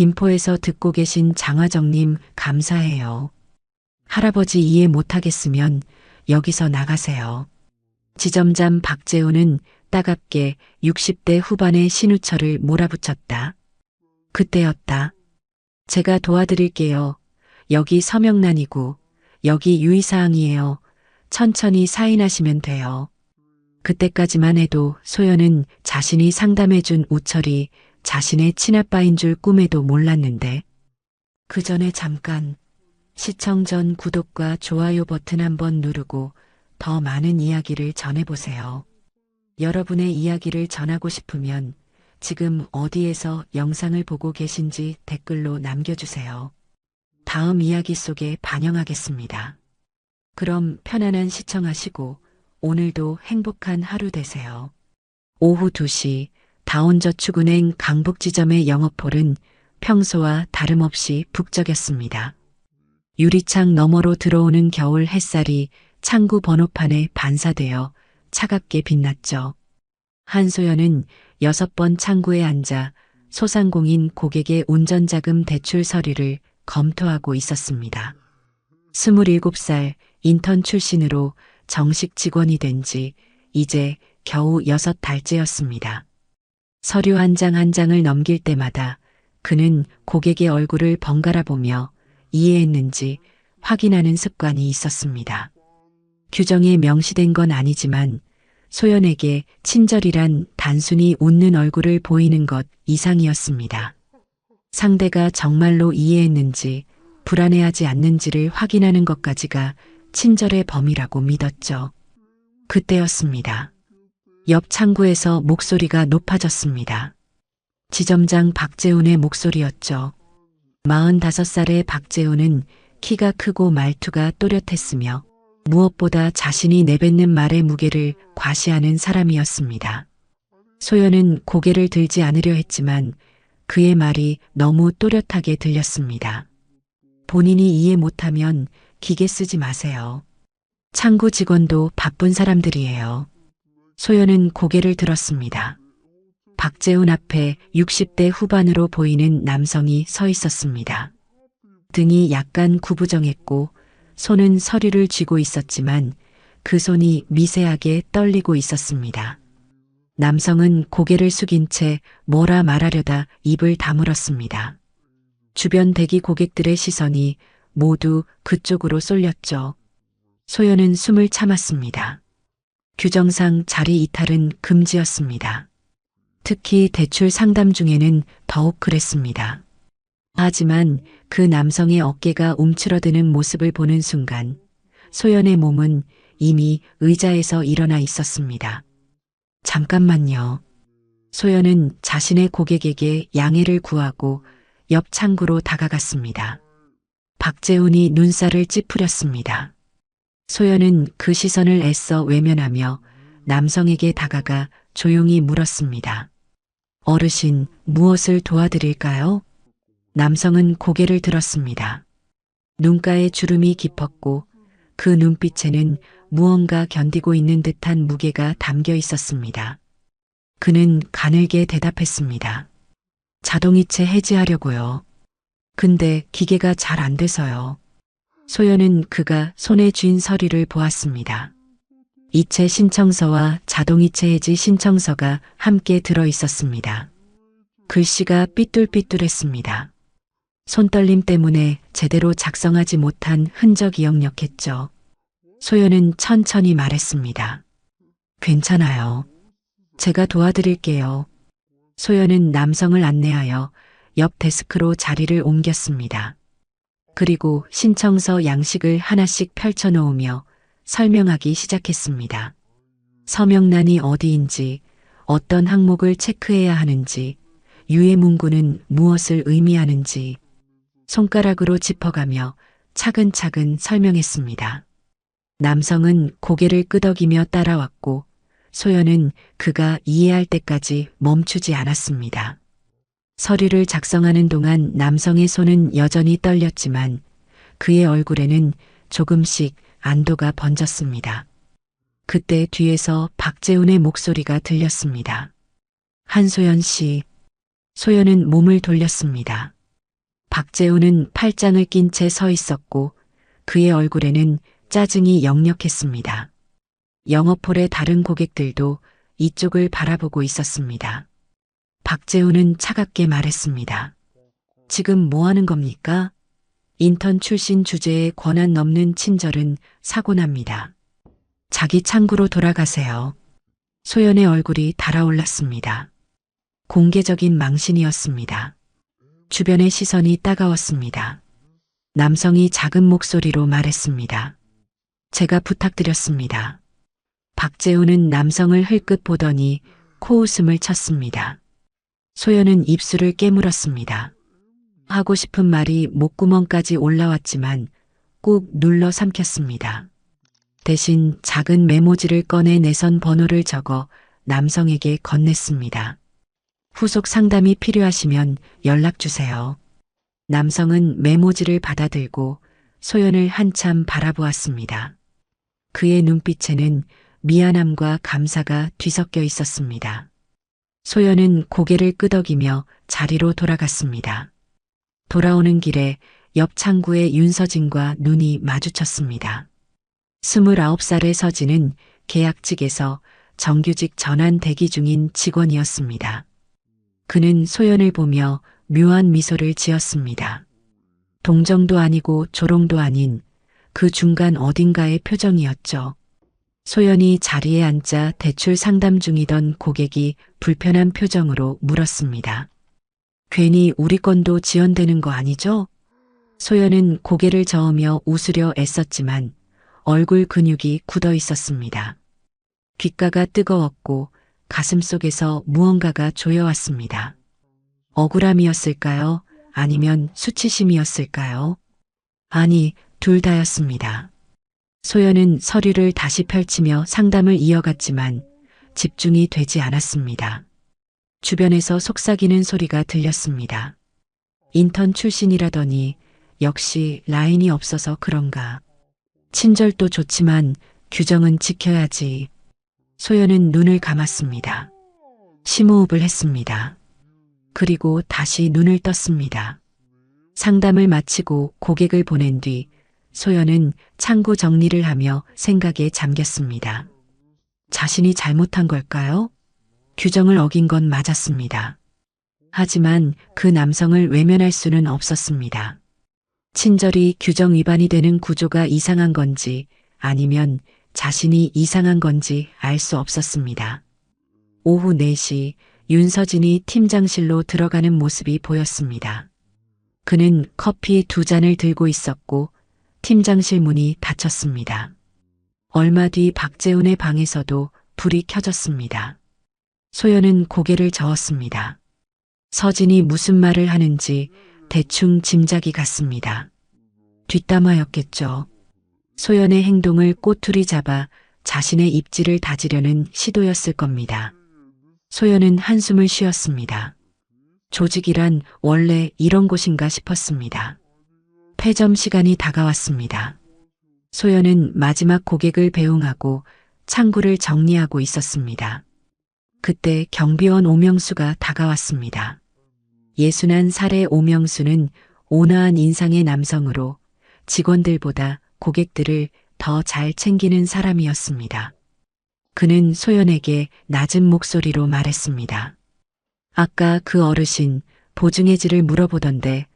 김포에서 듣고 계신 장화정님 감사해요. 할아버지 이해 못하겠으면 여기서 나가세요. 지점장 박재우는 따갑게 60대 후반의 신우철을 몰아붙였다. 그때였다. 제가 도와드릴게요. 여기 서명란이고 여기 유의사항이에요. 천천히 사인하시면 돼요. 그때까지만 해도 소연은 자신이 상담해준 우철이 자신의 친아빠인 줄 꿈에도 몰랐는데 그 전에 잠깐 시청 전 구독과 좋아요 버튼 한번 누르고 더 많은 이야기를 전해보세요. 여러분의 이야기를 전하고 싶으면 지금 어디에서 영상을 보고 계신지 댓글로 남겨주세요. 다음 이야기 속에 반영하겠습니다. 그럼 편안한 시청하시고 오늘도 행복한 하루 되세요. 오후 2시 다온저축은행 강북지점의 영업홀은 평소와 다름없이 북적였습니다. 유리창 너머로 들어오는 겨울 햇살이 창구 번호판에 반사되어 차갑게 빛났죠. 한소연은 6번 창구에 앉아 소상공인 고객의 운전자금 대출 서류를 검토하고 있었습니다. 27살 인턴 출신으로 정식 직원이 된 지 이제 겨우 6달째였습니다. 서류 한 장 한 장을 넘길 때마다 그는 고객의 얼굴을 번갈아 보며 이해했는지 확인하는 습관이 있었습니다. 규정에 명시된 건 아니지만 소연에게 친절이란 단순히 웃는 얼굴을 보이는 것 이상이었습니다. 상대가 정말로 이해했는지 불안해하지 않는지를 확인하는 것까지가 친절의 범위라고 믿었죠. 그때였습니다. 옆 창구에서 목소리가 높아졌습니다. 지점장 박재훈의 목소리였죠. 45살의 박재훈은 키가 크고 말투가 또렷했으며 무엇보다 자신이 내뱉는 말의 무게를 과시하는 사람이었습니다. 소연은 고개를 들지 않으려 했지만 그의 말이 너무 또렷하게 들렸습니다. 본인이 이해 못하면 기계 쓰지 마세요. 창구 직원도 바쁜 사람들이에요. 소연은 고개를 들었습니다. 박재훈 앞에 60대 후반으로 보이는 남성이 서 있었습니다. 등이 약간 구부정했고 손은 서류를 쥐고 있었지만 그 손이 미세하게 떨리고 있었습니다. 남성은 고개를 숙인 채 뭐라 말하려다 입을 다물었습니다. 주변 대기 고객들의 시선이 모두 그쪽으로 쏠렸죠. 소연은 숨을 참았습니다. 규정상 자리 이탈은 금지였습니다. 특히 대출 상담 중에는 더욱 그랬습니다. 하지만 그 남성의 어깨가 움츠러드는 모습을 보는 순간 소연의 몸은 이미 의자에서 일어나 있었습니다. 잠깐만요. 소연은 자신의 고객에게 양해를 구하고 옆 창구로 다가갔습니다. 박재훈이 눈살을 찌푸렸습니다. 소연은 그 시선을 애써 외면하며 남성에게 다가가 조용히 물었습니다. 어르신, 무엇을 도와드릴까요? 남성은 고개를 들었습니다. 눈가에 주름이 깊었고 그 눈빛에는 무언가 견디고 있는 듯한 무게가 담겨 있었습니다. 그는 가늘게 대답했습니다. 자동이체 해지하려고요. 근데 기계가 잘 안 돼서요. 소연은 그가 손에 쥔 서류를 보았습니다. 이체 신청서와 자동이체 해지 신청서가 함께 들어 있었습니다. 글씨가 삐뚤삐뚤했습니다. 손떨림 때문에 제대로 작성하지 못한 흔적이 역력했죠. 소연은 천천히 말했습니다. 괜찮아요. 제가 도와드릴게요. 소연은 남성을 안내하여 옆 데스크로 자리를 옮겼습니다. 그리고 신청서 양식을 하나씩 펼쳐놓으며 설명하기 시작했습니다. 서명란이 어디인지, 어떤 항목을 체크해야 하는지, 유해 문구는 무엇을 의미하는지 손가락으로 짚어가며 차근차근 설명했습니다. 남성은 고개를 끄덕이며 따라왔고 소연은 그가 이해할 때까지 멈추지 않았습니다. 서류를 작성하는 동안 남성의 손은 여전히 떨렸지만 그의 얼굴에는 조금씩 안도가 번졌습니다. 그때 뒤에서 박재훈의 목소리가 들렸습니다. 한소연 씨. 소연은 몸을 돌렸습니다. 박재우는 팔짱을 낀 채 서 있었고 그의 얼굴에는 짜증이 역력했습니다. 영업홀의 다른 고객들도 이쪽을 바라보고 있었습니다. 박재우는 차갑게 말했습니다. 지금 뭐 하는 겁니까? 인턴 출신 주제에 권한 넘는 친절은 사고납니다. 자기 창구로 돌아가세요. 소연의 얼굴이 달아올랐습니다. 공개적인 망신이었습니다. 주변의 시선이 따가웠습니다. 남성이 작은 목소리로 말했습니다. 제가 부탁드렸습니다. 박재우는 남성을 흘끗 보더니 코웃음을 쳤습니다. 소연은 입술을 깨물었습니다. 하고 싶은 말이 목구멍까지 올라왔지만 꾹 눌러 삼켰습니다. 대신 작은 메모지를 꺼내 내선 번호를 적어 남성에게 건넸습니다. 후속 상담이 필요하시면 연락 주세요. 남성은 메모지를 받아들고 소연을 한참 바라보았습니다. 그의 눈빛에는 미안함과 감사가 뒤섞여 있었습니다. 소연은 고개를 끄덕이며 자리로 돌아갔습니다. 돌아오는 길에 옆 창구의 윤서진과 눈이 마주쳤습니다. 29살의 서진은 계약 측에서 정규직 전환 대기 중인 직원이었습니다. 그는 소연을 보며 묘한 미소를 지었습니다. 동정도 아니고 조롱도 아닌 그 중간 어딘가의 표정이었죠. 소연이 자리에 앉자 대출 상담 중이던 고객이 불편한 표정으로 물었습니다. 괜히 우리 건도 지연되는 거 아니죠? 소연은 고개를 저으며 웃으려 애썼지만 얼굴 근육이 굳어 있었습니다. 귓가가 뜨거웠고 가슴 속에서 무언가가 조여왔습니다. 억울함이었을까요? 아니면 수치심이었을까요? 아니, 둘 다였습니다. 소연은 서류를 다시 펼치며 상담을 이어갔지만 집중이 되지 않았습니다. 주변에서 속삭이는 소리가 들렸습니다. 인턴 출신이라더니 역시 라인이 없어서 그런가. 친절도 좋지만 규정은 지켜야지. 소연은 눈을 감았습니다. 심호흡을 했습니다. 그리고 다시 눈을 떴습니다. 상담을 마치고 고객을 보낸 뒤 소연은 창구 정리를 하며 생각에 잠겼습니다. 자신이 잘못한 걸까요? 규정을 어긴 건 맞았습니다. 하지만 그 남성을 외면할 수는 없었습니다. 친절이 규정 위반이 되는 구조가 이상한 건지 아니면 자신이 이상한 건지 알 수 없었습니다. 오후 4시 윤서진이 팀장실로 들어가는 모습이 보였습니다. 그는 커피 2잔을 들고 있었고 팀장실 문이 닫혔습니다. 얼마 뒤 박재훈의 방에서도 불이 켜졌습니다. 소연은 고개를 저었습니다. 서진이 무슨 말을 하는지 대충 짐작이 갔습니다. 뒷담화였겠죠. 소연의 행동을 꼬투리 잡아 자신의 입지를 다지려는 시도였을 겁니다. 소연은 한숨을 쉬었습니다. 조직이란 원래 이런 곳인가 싶었습니다. 폐점 시간이 다가왔습니다. 소연은 마지막 고객을 배웅하고 창구를 정리하고 있었습니다. 그때 경비원 오명수가 다가왔습니다. 61살의 오명수는 온화한 인상의 남성으로 직원들보다 고객들을 더 잘 챙기는 사람이었습니다. 그는 소연에게 낮은 목소리로 말했습니다. 아까 그 어르신 보증해지를 물어보던데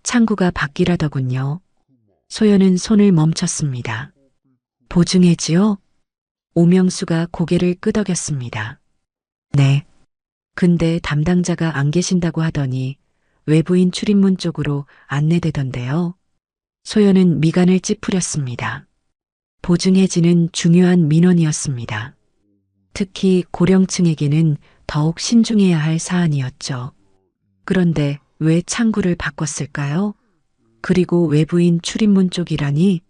창구가 바뀌라더군요. 소연은 손을 멈췄습니다. 보증해지요? 오명수가 고개를 끄덕였습니다. 네. 근데 담당자가 안 계신다고 하더니 외부인 출입문 쪽으로 안내되던데요. 소연은 미간을 찌푸렸습니다. 보증해지는 중요한 민원이었습니다. 특히 고령층에게는 더욱 신중해야 할 사안이었죠. 그런데 왜 창구를 바꿨을까요? 그리고 외부인 출입문 쪽이라니?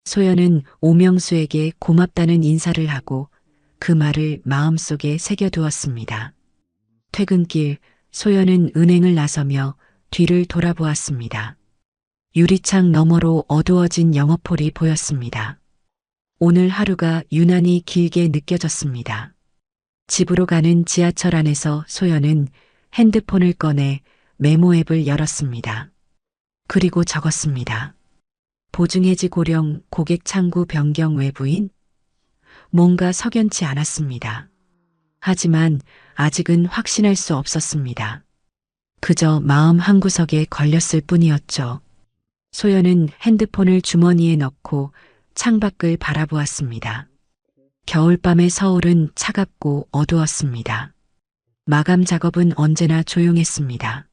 소연은 오명수에게 고맙다는 인사를 하고 그 말을 마음속에 새겨두었습니다. 퇴근길 소연은 은행을 나서며 뒤를 돌아보았습니다. 유리창 너머로 어두워진 영업홀이 보였습니다. 오늘 하루가 유난히 길게 느껴졌습니다. 집으로 가는 지하철 안에서 소연은 핸드폰을 꺼내 메모 앱을 열었습니다. 그리고 적었습니다. 보증해지 고령 고객 창구 변경 외부인? 뭔가 석연치 않았습니다. 하지만 아직은 확신할 수 없었습니다. 그저 마음 한구석에 걸렸을 뿐이었죠. 소연은 핸드폰을 주머니에 넣고 창밖을 바라보았습니다. 겨울밤의 서울은 차갑고 어두웠습니다. 마감 작업은 언제나 조용했습니다.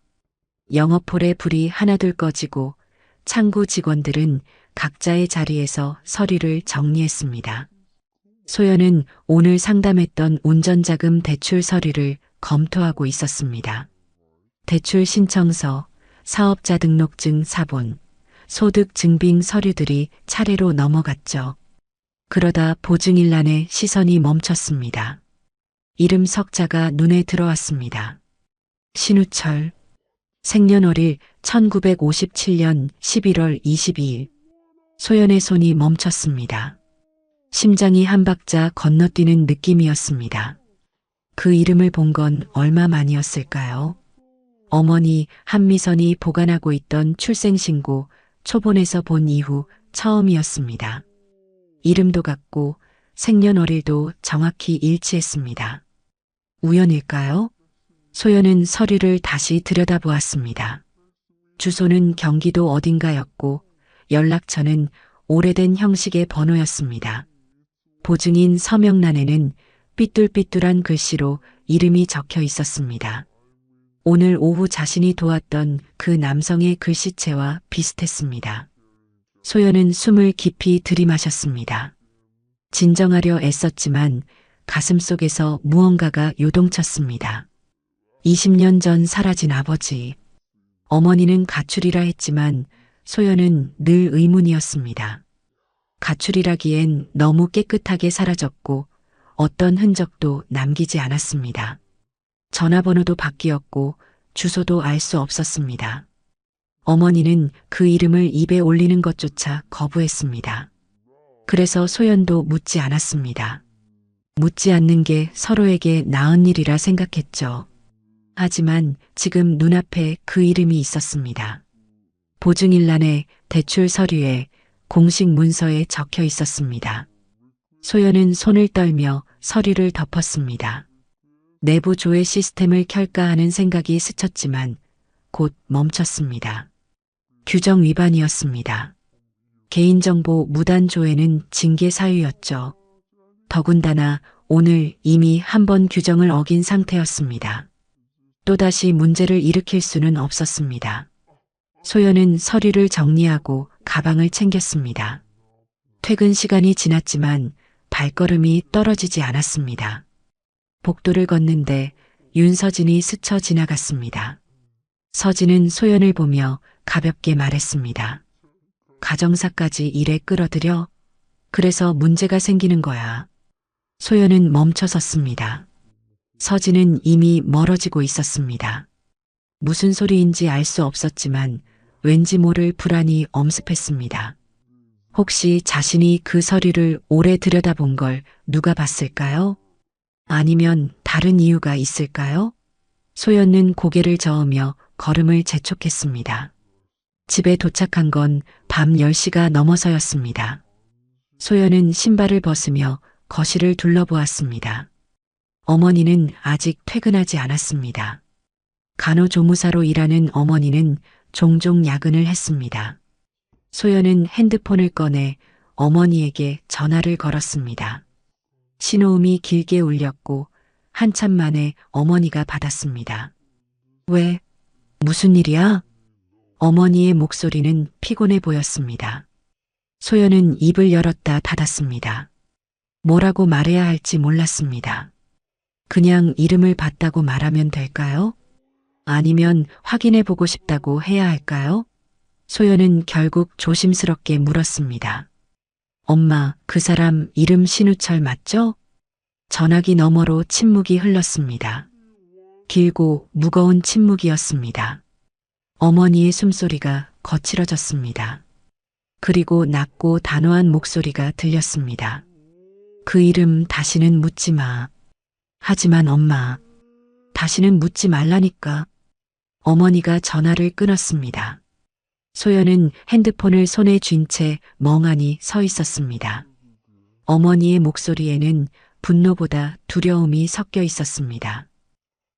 영업홀의 불이 하나둘 꺼지고 창구 직원들은 각자의 자리에서 서류를 정리했습니다. 소연은 오늘 상담했던 운전자금 대출 서류를 검토하고 있었습니다. 대출 신청서, 사업자 등록증 사본, 소득 증빙 서류들이 차례로 넘어갔죠. 그러다 보증일란에 시선이 멈췄습니다. 이름 석자가 눈에 들어왔습니다. 신우철. 생년월일 1957년 11월 22일. 소연의 손이 멈췄습니다. 심장이 한 박자 건너뛰는 느낌이었습니다. 그 이름을 본 건 얼마 만이었을까요? 어머니 한미선이 보관하고 있던 출생신고 초본에서 본 이후 처음이었습니다. 이름도 같고 생년월일도 정확히 일치했습니다. 우연일까요? 소연은 서류를 다시 들여다보았습니다. 주소는 경기도 어딘가였고 연락처는 오래된 형식의 번호였습니다. 보증인 서명란에는 삐뚤삐뚤한 글씨로 이름이 적혀 있었습니다. 오늘 오후 자신이 도왔던 그 남성의 글씨체와 비슷했습니다. 소연은 숨을 깊이 들이마셨습니다. 진정하려 애썼지만 가슴속에서 무언가가 요동쳤습니다. 20년 전 사라진 아버지. 어머니는 가출이라 했지만 소연은 늘 의문이었습니다. 가출이라기엔 너무 깨끗하게 사라졌고 어떤 흔적도 남기지 않았습니다. 전화번호도 바뀌었고 주소도 알 수 없었습니다. 어머니는 그 이름을 입에 올리는 것조차 거부했습니다. 그래서 소연도 묻지 않았습니다. 묻지 않는 게 서로에게 나은 일이라 생각했죠. 하지만 지금 눈앞에 그 이름이 있었습니다. 보증일란에 대출 서류에 공식 문서에 적혀 있었습니다. 소연은 손을 떨며 서류를 덮었습니다. 내부 조회 시스템을 켤까 하는 생각이 스쳤지만 곧 멈췄습니다. 규정 위반이었습니다. 개인정보 무단 조회는 징계 사유였죠. 더군다나 오늘 이미 한 번 규정을 어긴 상태였습니다. 또다시 문제를 일으킬 수는 없었습니다. 소연은 서류를 정리하고 가방을 챙겼습니다. 퇴근 시간이 지났지만 발걸음이 떨어지지 않았습니다. 복도를 걷는데 윤서진이 스쳐 지나갔습니다. 서진은 소연을 보며 가볍게 말했습니다. 가정사까지 일에 끌어들여? 그래서 문제가 생기는 거야. 소연은 멈춰섰습니다. 서진은 이미 멀어지고 있었습니다. 무슨 소리인지 알 수 없었지만 왠지 모를 불안이 엄습했습니다. 혹시 자신이 그 서류를 오래 들여다본 걸 누가 봤을까요? 아니면 다른 이유가 있을까요? 소연은 고개를 저으며 걸음을 재촉했습니다. 집에 도착한 건 밤 10시가 넘어서였습니다. 소연은 신발을 벗으며 거실을 둘러보았습니다. 어머니는 아직 퇴근하지 않았습니다. 간호조무사로 일하는 어머니는 종종 야근을 했습니다. 소연은 핸드폰을 꺼내 어머니에게 전화를 걸었습니다. 신호음이 길게 울렸고 한참 만에 어머니가 받았습니다. 왜? 무슨 일이야? 어머니의 목소리는 피곤해 보였습니다. 소연은 입을 열었다 닫았습니다. 뭐라고 말해야 할지 몰랐습니다. 그냥 이름을 봤다고 말하면 될까요? 아니면 확인해 보고 싶다고 해야 할까요? 소연은 결국 조심스럽게 물었습니다. 엄마, 그 사람 이름 신우철 맞죠? 전화기 너머로 침묵이 흘렀습니다. 길고 무거운 침묵이었습니다. 어머니의 숨소리가 거칠어졌습니다. 그리고 낮고 단호한 목소리가 들렸습니다. 그 이름 다시는 묻지 마. 하지만 엄마, 다시는 묻지 말라니까. 어머니가 전화를 끊었습니다. 소연은 핸드폰을 손에 쥔 채 멍하니 서 있었습니다. 어머니의 목소리에는 분노보다 두려움이 섞여 있었습니다.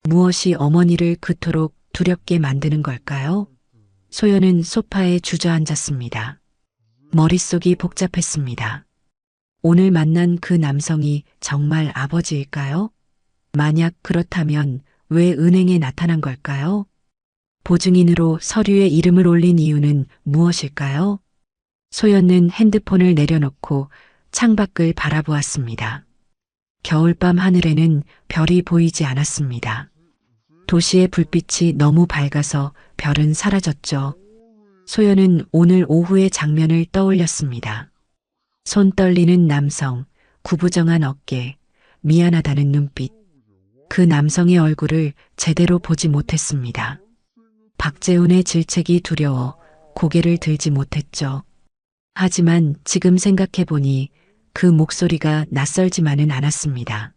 무엇이 어머니를 그토록 두렵게 만드는 걸까요? 소연은 소파에 주저앉았습니다. 머릿속이 복잡했습니다. 오늘 만난 그 남성이 정말 아버지일까요? 만약 그렇다면 왜 은행에 나타난 걸까요? 보증인으로 서류에 이름을 올린 이유는 무엇일까요? 소연은 핸드폰을 내려놓고 창밖을 바라보았습니다. 겨울밤 하늘에는 별이 보이지 않았습니다. 도시의 불빛이 너무 밝아서 별은 사라졌죠. 소연은 오늘 오후의 장면을 떠올렸습니다. 손 떨리는 남성, 구부정한 어깨, 미안하다는 눈빛. 그 남성의 얼굴을 제대로 보지 못했습니다. 박재훈의 질책이 두려워 고개를 들지 못했죠. 하지만 지금 생각해보니 그 목소리가 낯설지만은 않았습니다.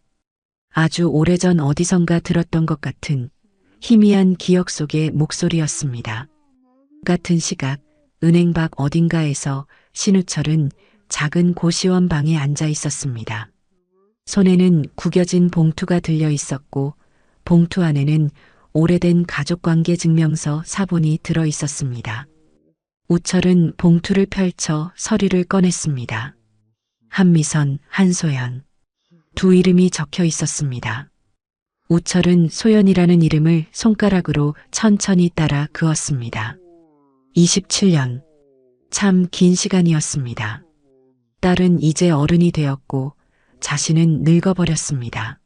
아주 오래전 어디선가 들었던 것 같은 희미한 기억 속의 목소리였습니다. 같은 시각 은행 밖 어딘가에서 신우철은 작은 고시원 방에 앉아 있었습니다. 손에는 구겨진 봉투가 들려 있었고 봉투 안에는 오래된 가족관계 증명서 사본이 들어 있었습니다. 우철은 봉투를 펼쳐 서류를 꺼냈습니다. 한미선, 한소연. 두 이름이 적혀 있었습니다. 우철은 소연이라는 이름을 손가락으로 천천히 따라 그었습니다. 27년. 참 긴 시간이었습니다. 딸은 이제 어른이 되었고 자신은 늙어버렸습니다.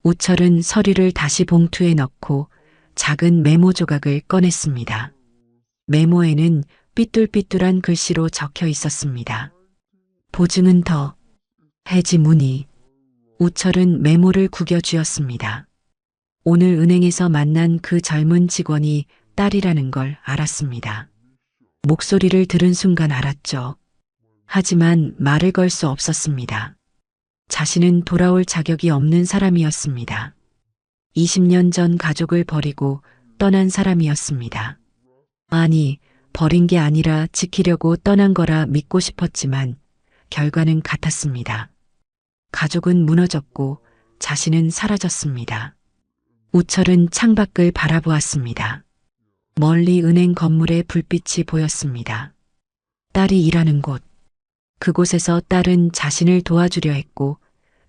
우철은 서류를 다시 봉투에 넣고 작은 메모 조각을 꺼냈습니다. 메모에는 삐뚤삐뚤한 글씨로 적혀 있었습니다. 보증은 더. 해지 문의. 우철은 메모를 구겨 쥐었습니다. 오늘 은행에서 만난 그 젊은 직원이 딸이라는 걸 알았습니다. 목소리를 들은 순간 알았죠. 하지만 말을 걸 수 없었습니다. 자신은 돌아올 자격이 없는 사람이었습니다. 20년 전 가족을 버리고 떠난 사람이었습니다. 아니, 버린 게 아니라 지키려고 떠난 거라 믿고 싶었지만 결과는 같았습니다. 가족은 무너졌고 자신은 사라졌습니다. 우철은 창밖을 바라보았습니다. 멀리 은행 건물의 불빛이 보였습니다. 딸이 일하는 곳. 그곳에서 딸은 자신을 도와주려 했고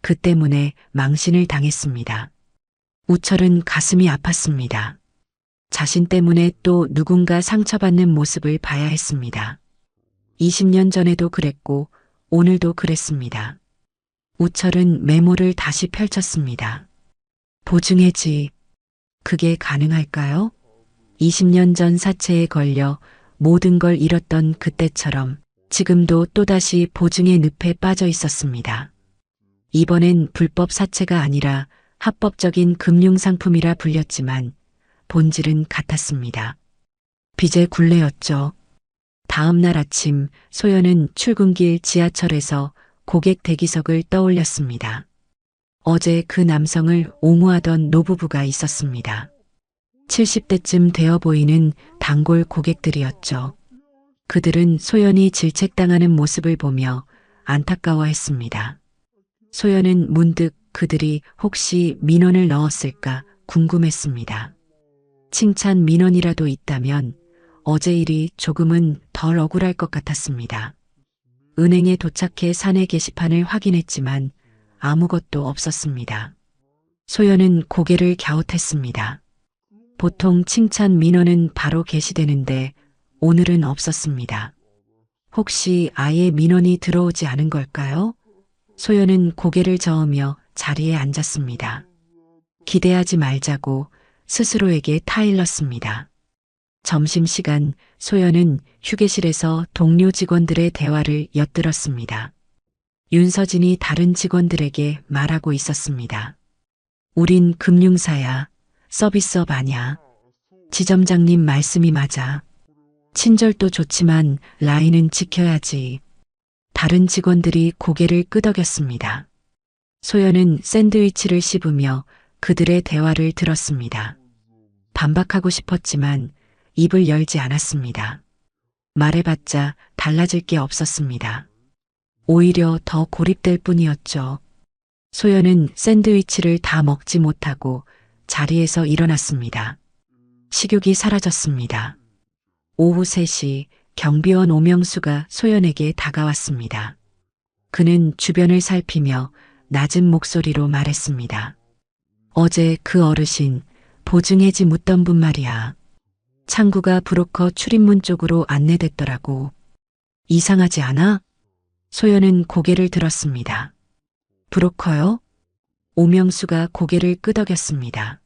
그 때문에 망신을 당했습니다. 우철은 가슴이 아팠습니다. 자신 때문에 또 누군가 상처받는 모습을 봐야 했습니다. 20년 전에도 그랬고 오늘도 그랬습니다. 우철은 메모를 다시 펼쳤습니다. 보증해지. 그게 가능할까요? 20년 전 사체에 걸려 모든 걸 잃었던 그때처럼 지금도 또다시 보증의 늪에 빠져 있었습니다. 이번엔 불법 사채가 아니라 합법적인 금융상품이라 불렸지만 본질은 같았습니다. 빚의 굴레였죠. 다음 날 아침 소연은 출근길 지하철에서 고객 대기석을 떠올렸습니다. 어제 그 남성을 옹호하던 노부부가 있었습니다. 70대쯤 되어 보이는 단골 고객들이었죠. 그들은 소연이 질책당하는 모습을 보며 안타까워했습니다. 소연은 문득 그들이 혹시 민원을 넣었을까 궁금했습니다. 칭찬 민원이라도 있다면 어제 일이 조금은 덜 억울할 것 같았습니다. 은행에 도착해 사내 게시판을 확인했지만 아무것도 없었습니다. 소연은 고개를 갸웃했습니다. 보통 칭찬 민원은 바로 게시되는데 오늘은 없었습니다. 혹시 아예 민원이 들어오지 않은 걸까요? 소연은 고개를 저으며 자리에 앉았습니다. 기대하지 말자고 스스로에게 타일렀습니다. 점심시간 소연은 휴게실에서 동료 직원들의 대화를 엿들었습니다. 윤서진이 다른 직원들에게 말하고 있었습니다. 우린 금융사야. 서비스업 아냐. 지점장님 말씀이 맞아. 친절도 좋지만 라인은 지켜야지. 다른 직원들이 고개를 끄덕였습니다. 소연은 샌드위치를 씹으며 그들의 대화를 들었습니다. 반박하고 싶었지만 입을 열지 않았습니다. 말해봤자 달라질 게 없었습니다. 오히려 더 고립될 뿐이었죠. 소연은 샌드위치를 다 먹지 못하고 자리에서 일어났습니다. 식욕이 사라졌습니다. 오후 3시 경비원 오명수가 소연에게 다가왔습니다. 그는 주변을 살피며 낮은 목소리로 말했습니다. 어제 그 어르신 보증해지 묻던 분 말이야. 창구가 브로커 출입문 쪽으로 안내됐더라고. 이상하지 않아? 소연은 고개를 들었습니다. 브로커요? 오명수가 고개를 끄덕였습니다.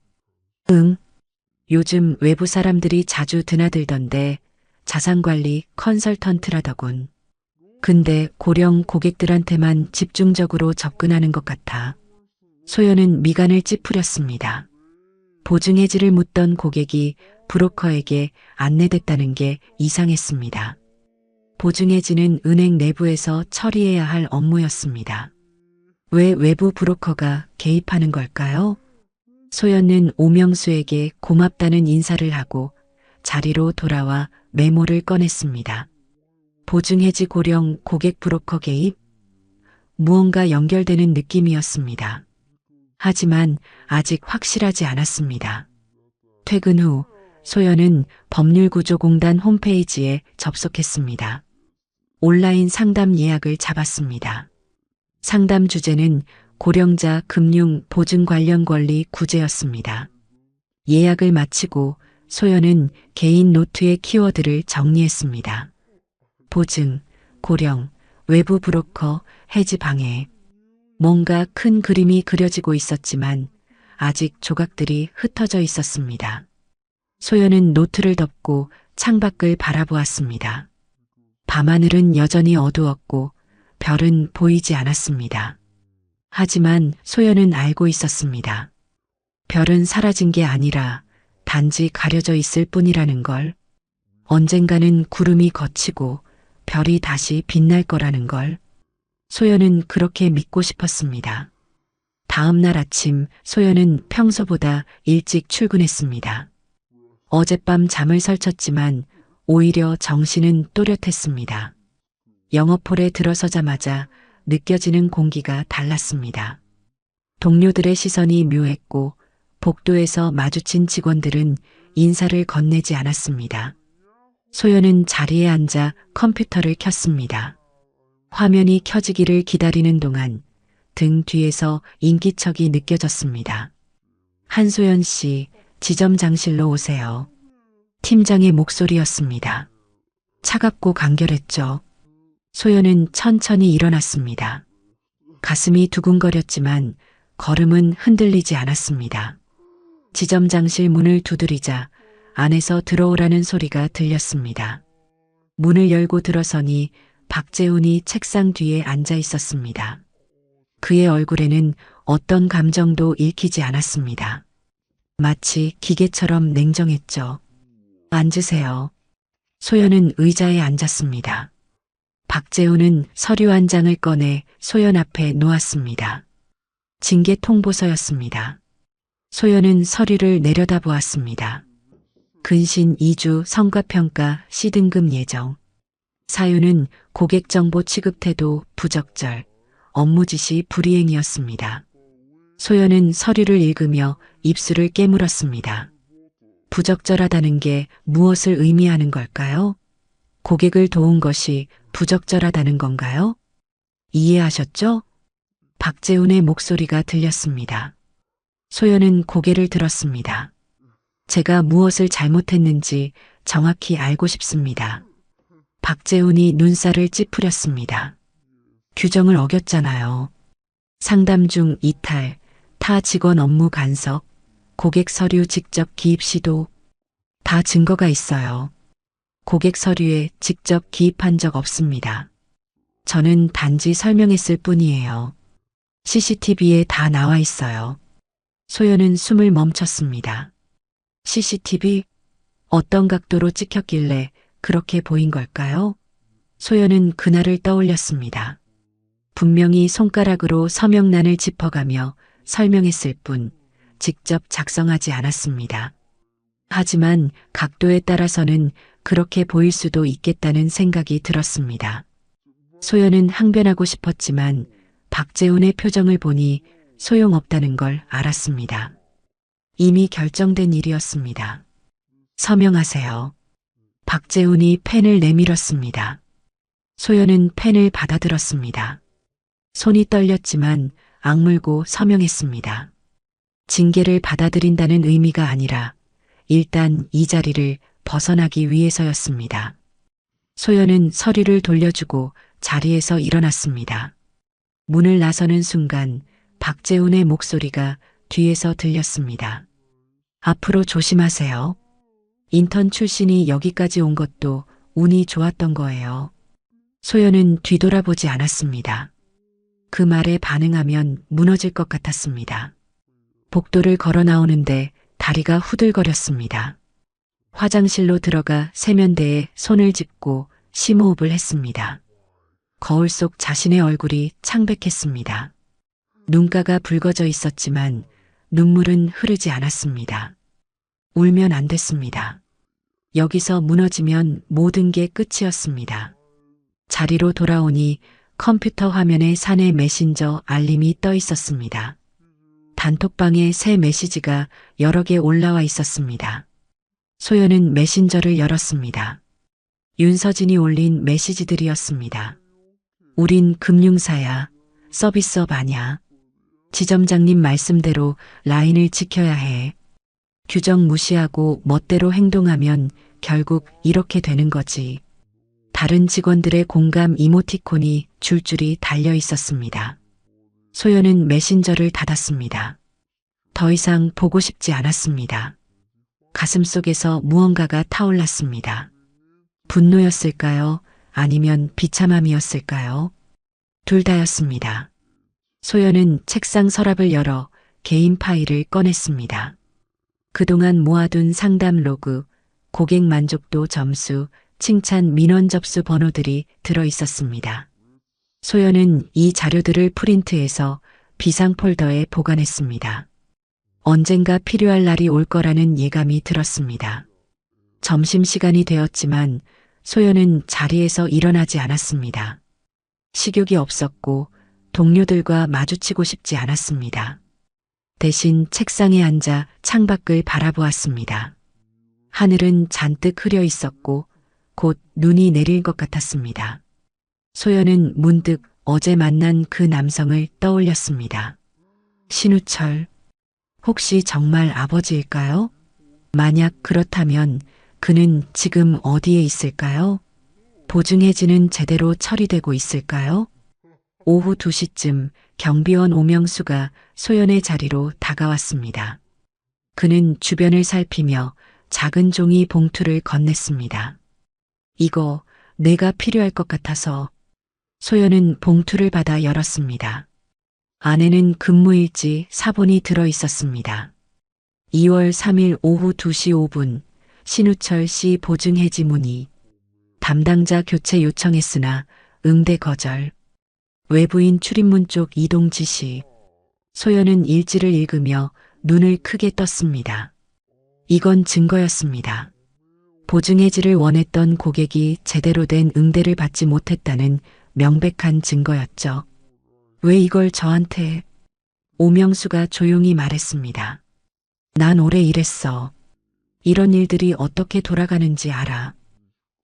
응. 요즘 외부 사람들이 자주 드나들던데 자산관리 컨설턴트라더군. 근데 고령 고객들한테만 집중적으로 접근하는 것 같아. 소연은 미간을 찌푸렸습니다. 보증해지를 묻던 고객이 브로커에게 안내됐다는 게 이상했습니다. 보증해지는 은행 내부에서 처리해야 할 업무였습니다. 왜 외부 브로커가 개입하는 걸까요? 소연은 오명수에게 고맙다는 인사를 하고 자리로 돌아와 메모를 꺼냈습니다. 보증해지 고령 고객 브로커 개입? 무언가 연결되는 느낌이었습니다. 하지만 아직 확실하지 않았습니다. 퇴근 후 소연은 법률구조공단 홈페이지에 접속했습니다. 온라인 상담 예약을 잡았습니다. 상담 주제는 고령자 금융 보증 관련 권리 구제였습니다. 예약을 마치고 소연은 개인 노트의 키워드를 정리했습니다. 보증, 고령, 외부 브로커, 해지 방해. 뭔가 큰 그림이 그려지고 있었지만 아직 조각들이 흩어져 있었습니다. 소연은 노트를 덮고 창밖을 바라보았습니다. 밤하늘은 여전히 어두웠고 별은 보이지 않았습니다. 하지만 소연은 알고 있었습니다. 별은 사라진 게 아니라 단지 가려져 있을 뿐이라는 걸. 언젠가는 구름이 걷히고 별이 다시 빛날 거라는 걸. 소연은 그렇게 믿고 싶었습니다. 다음 날 아침 소연은 평소보다 일찍 출근했습니다. 어젯밤 잠을 설쳤지만 오히려 정신은 또렷했습니다. 영업홀에 들어서자마자 느껴지는 공기가 달랐습니다. 동료들의 시선이 묘했고 복도에서 마주친 직원들은 인사를 건네지 않았습니다. 소연은 자리에 앉아 컴퓨터를 켰습니다. 화면이 켜지기를 기다리는 동안 등 뒤에서 인기척이 느껴졌습니다. 한소연 씨, 지점장실로 오세요. 팀장의 목소리였습니다. 차갑고 간결했죠. 소연은 천천히 일어났습니다. 가슴이 두근거렸지만 걸음은 흔들리지 않았습니다. 지점장실 문을 두드리자 안에서 들어오라는 소리가 들렸습니다. 문을 열고 들어서니 박재훈이 책상 뒤에 앉아 있었습니다. 그의 얼굴에는 어떤 감정도 읽히지 않았습니다. 마치 기계처럼 냉정했죠. 앉으세요. 소연은 의자에 앉았습니다. 박재훈은 서류 한 장을 꺼내 소연 앞에 놓았습니다. 징계 통보서였습니다. 소연은 서류를 내려다보았습니다. 근신 2주 성과평가 C등급 예정. 사유는 고객정보 취급 태도 부적절, 업무 지시 불이행이었습니다. 소연은 서류를 읽으며 입술을 깨물었습니다. 부적절하다는 게 무엇을 의미하는 걸까요? 고객을 도운 것이 부적절하다는 건가요? 이해하셨죠? 박재훈의 목소리가 들렸습니다. 소연은 고개를 들었습니다. 제가 무엇을 잘못했는지 정확히 알고 싶습니다. 박재훈이 눈살을 찌푸렸습니다. 규정을 어겼잖아요. 상담 중 이탈, 타 직원 업무 간섭, 고객 서류 직접 기입 시도, 다 증거가 있어요. 고객 서류에 직접 기입한 적 없습니다. 저는 단지 설명했을 뿐이에요. CCTV에 다 나와 있어요. 소연은 숨을 멈췄습니다. CCTV? 어떤 각도로 찍혔길래 그렇게 보인 걸까요? 소연은 그날을 떠올렸습니다. 분명히 손가락으로 서명란을 짚어가며 설명했을 뿐 직접 작성하지 않았습니다. 하지만 각도에 따라서는 그렇게 보일 수도 있겠다는 생각이 들었습니다. 소연은 항변하고 싶었지만 박재훈의 표정을 보니 소용없다는 걸 알았습니다. 이미 결정된 일이었습니다. 서명하세요. 박재훈이 펜을 내밀었습니다. 소연은 펜을 받아들었습니다. 손이 떨렸지만 악물고 서명했습니다. 징계를 받아들인다는 의미가 아니라 일단 이 자리를 벗어나기 위해서였습니다. 소연은 서류를 돌려주고 자리에서 일어났습니다. 문을 나서는 순간 박재훈의 목소리가 뒤에서 들렸습니다. 앞으로 조심하세요. 인턴 출신이 여기까지 온 것도 운이 좋았던 거예요. 소연은 뒤돌아보지 않았습니다. 그 말에 반응하면 무너질 것 같았습니다. 복도를 걸어 나오는데 다리가 후들거렸습니다. 화장실로 들어가 세면대에 손을 짚고 심호흡을 했습니다. 거울 속 자신의 얼굴이 창백했습니다. 눈가가 붉어져 있었지만 눈물은 흐르지 않았습니다. 울면 안 됐습니다. 여기서 무너지면 모든 게 끝이었습니다. 자리로 돌아오니 컴퓨터 화면에 사내 메신저 알림이 떠 있었습니다. 단톡방에 새 메시지가 여러 개 올라와 있었습니다. 소연은 메신저를 열었습니다. 윤서진이 올린 메시지들이었습니다. 우린 금융사야. 서비스업 아냐. 지점장님 말씀대로 라인을 지켜야 해. 규정 무시하고 멋대로 행동하면 결국 이렇게 되는 거지. 다른 직원들의 공감 이모티콘이 줄줄이 달려 있었습니다. 소연은 메신저를 닫았습니다. 더 이상 보고 싶지 않았습니다. 가슴속에서 무언가가 타올랐습니다. 분노였을까요? 아니면 비참함이었을까요? 둘 다였습니다. 소연은 책상 서랍을 열어 개인 파일을 꺼냈습니다. 그동안 모아둔 상담 로그, 고객 만족도 점수, 칭찬 민원 접수 번호들이 들어 있었습니다. 소연은 이 자료들을 프린트해서 비상 폴더에 보관했습니다. 언젠가 필요할 날이 올 거라는 예감이 들었습니다. 점심시간이 되었지만 소연은 자리에서 일어나지 않았습니다. 식욕이 없었고 동료들과 마주치고 싶지 않았습니다. 대신 책상에 앉아 창밖을 바라보았습니다. 하늘은 잔뜩 흐려 있었고 곧 눈이 내릴 것 같았습니다. 소연은 문득 어제 만난 그 남성을 떠올렸습니다. 신우철, 혹시 정말 아버지일까요? 만약 그렇다면 그는 지금 어디에 있을까요? 보증해지는 제대로 처리되고 있을까요? 오후 2시쯤 경비원 오명수가 소연의 자리로 다가왔습니다. 그는 주변을 살피며 작은 종이 봉투를 건넸습니다. 이거 내가 필요할 것 같아서. 소연은 봉투를 받아 열었습니다. 안에는 근무일지 사본이 들어 있었습니다. 2월 3일 오후 2시 5분 신우철 씨 보증해지 문의. 담당자 교체 요청했으나 응대 거절. 외부인 출입문 쪽 이동 지시. 소연은 일지를 읽으며 눈을 크게 떴습니다. 이건 증거였습니다. 보증해지를 원했던 고객이 제대로 된 응대를 받지 못했다는 명백한 증거였죠. 왜 이걸 저한테? 오명수가 조용히 말했습니다. 난 오래 일했어. 이런 일들이 어떻게 돌아가는지 알아.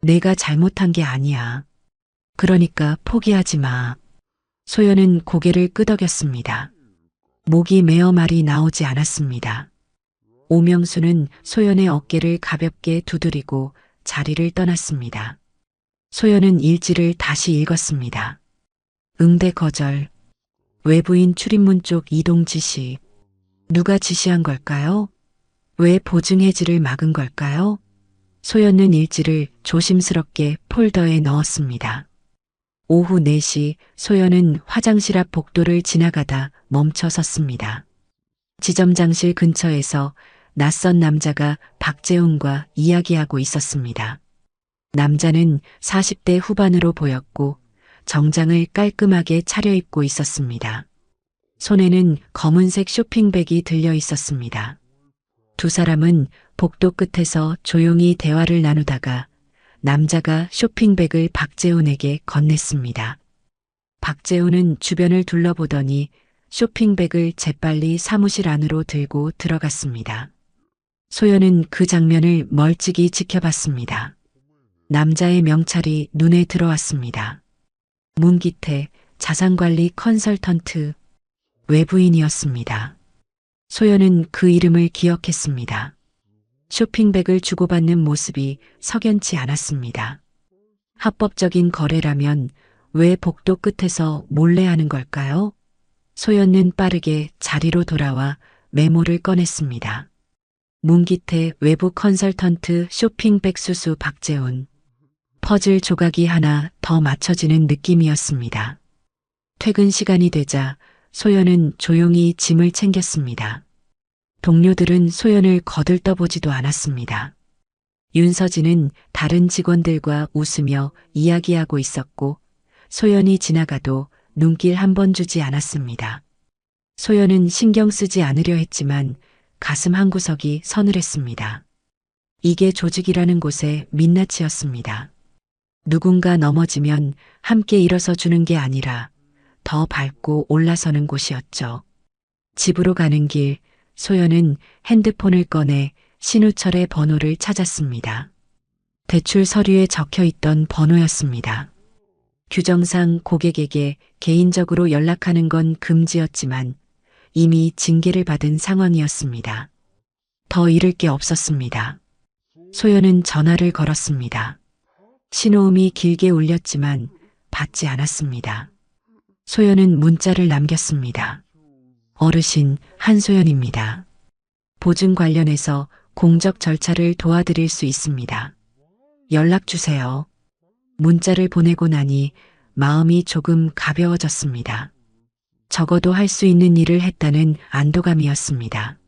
내가 잘못한 게 아니야. 그러니까 포기하지 마. 소연은 고개를 끄덕였습니다. 목이 메어 말이 나오지 않았습니다. 오명수는 소연의 어깨를 가볍게 두드리고 자리를 떠났습니다. 소연은 일지를 다시 읽었습니다. 응대 거절. 외부인 출입문 쪽 이동 지시. 누가 지시한 걸까요? 왜 보증해지를 막은 걸까요? 소연은 일지를 조심스럽게 폴더에 넣었습니다. 오후 4시 소연은 화장실 앞 복도를 지나가다 멈춰 섰습니다. 지점장실 근처에서 낯선 남자가 박재훈과 이야기하고 있었습니다. 남자는 40대 후반으로 보였고 정장을 깔끔하게 차려입고 있었습니다. 손에는 검은색 쇼핑백이 들려 있었습니다. 두 사람은 복도 끝에서 조용히 대화를 나누다가 남자가 쇼핑백을 박재훈에게 건넸습니다. 박재훈은 주변을 둘러보더니 쇼핑백을 재빨리 사무실 안으로 들고 들어갔습니다. 소연은 그 장면을 멀찍이 지켜봤습니다. 남자의 명찰이 눈에 들어왔습니다. 문기태 자산관리 컨설턴트 외부인이었습니다. 소연은 그 이름을 기억했습니다. 쇼핑백을 주고받는 모습이 석연치 않았습니다. 합법적인 거래라면 왜 복도 끝에서 몰래 하는 걸까요? 소연은 빠르게 자리로 돌아와 메모를 꺼냈습니다. 문기태 외부 컨설턴트 쇼핑백 수수 박재훈. 퍼즐 조각이 하나 더 맞춰지는 느낌이었습니다. 퇴근 시간이 되자 소연은 조용히 짐을 챙겼습니다. 동료들은 소연을 거들떠보지도 않았습니다. 윤서진은 다른 직원들과 웃으며 이야기하고 있었고 소연이 지나가도 눈길 한 번 주지 않았습니다. 소연은 신경 쓰지 않으려 했지만 가슴 한구석이 서늘했습니다. 이게 조직이라는 곳의 민낯이었습니다. 누군가 넘어지면 함께 일어서 주는 게 아니라 더 밟고 올라서는 곳이었죠. 집으로 가는 길 소연은 핸드폰을 꺼내 신우철의 번호를 찾았습니다. 대출 서류에 적혀 있던 번호였습니다. 규정상 고객에게 개인적으로 연락하는 건 금지였지만 이미 징계를 받은 상황이었습니다. 더 잃을 게 없었습니다. 소연은 전화를 걸었습니다. 신호음이 길게 울렸지만 받지 않았습니다. 소연은 문자를 남겼습니다. 어르신 한소연입니다. 보증 관련해서 공적 절차를 도와드릴 수 있습니다. 연락 주세요. 문자를 보내고 나니 마음이 조금 가벼워졌습니다. 적어도 할 수 있는 일을 했다는 안도감이었습니다.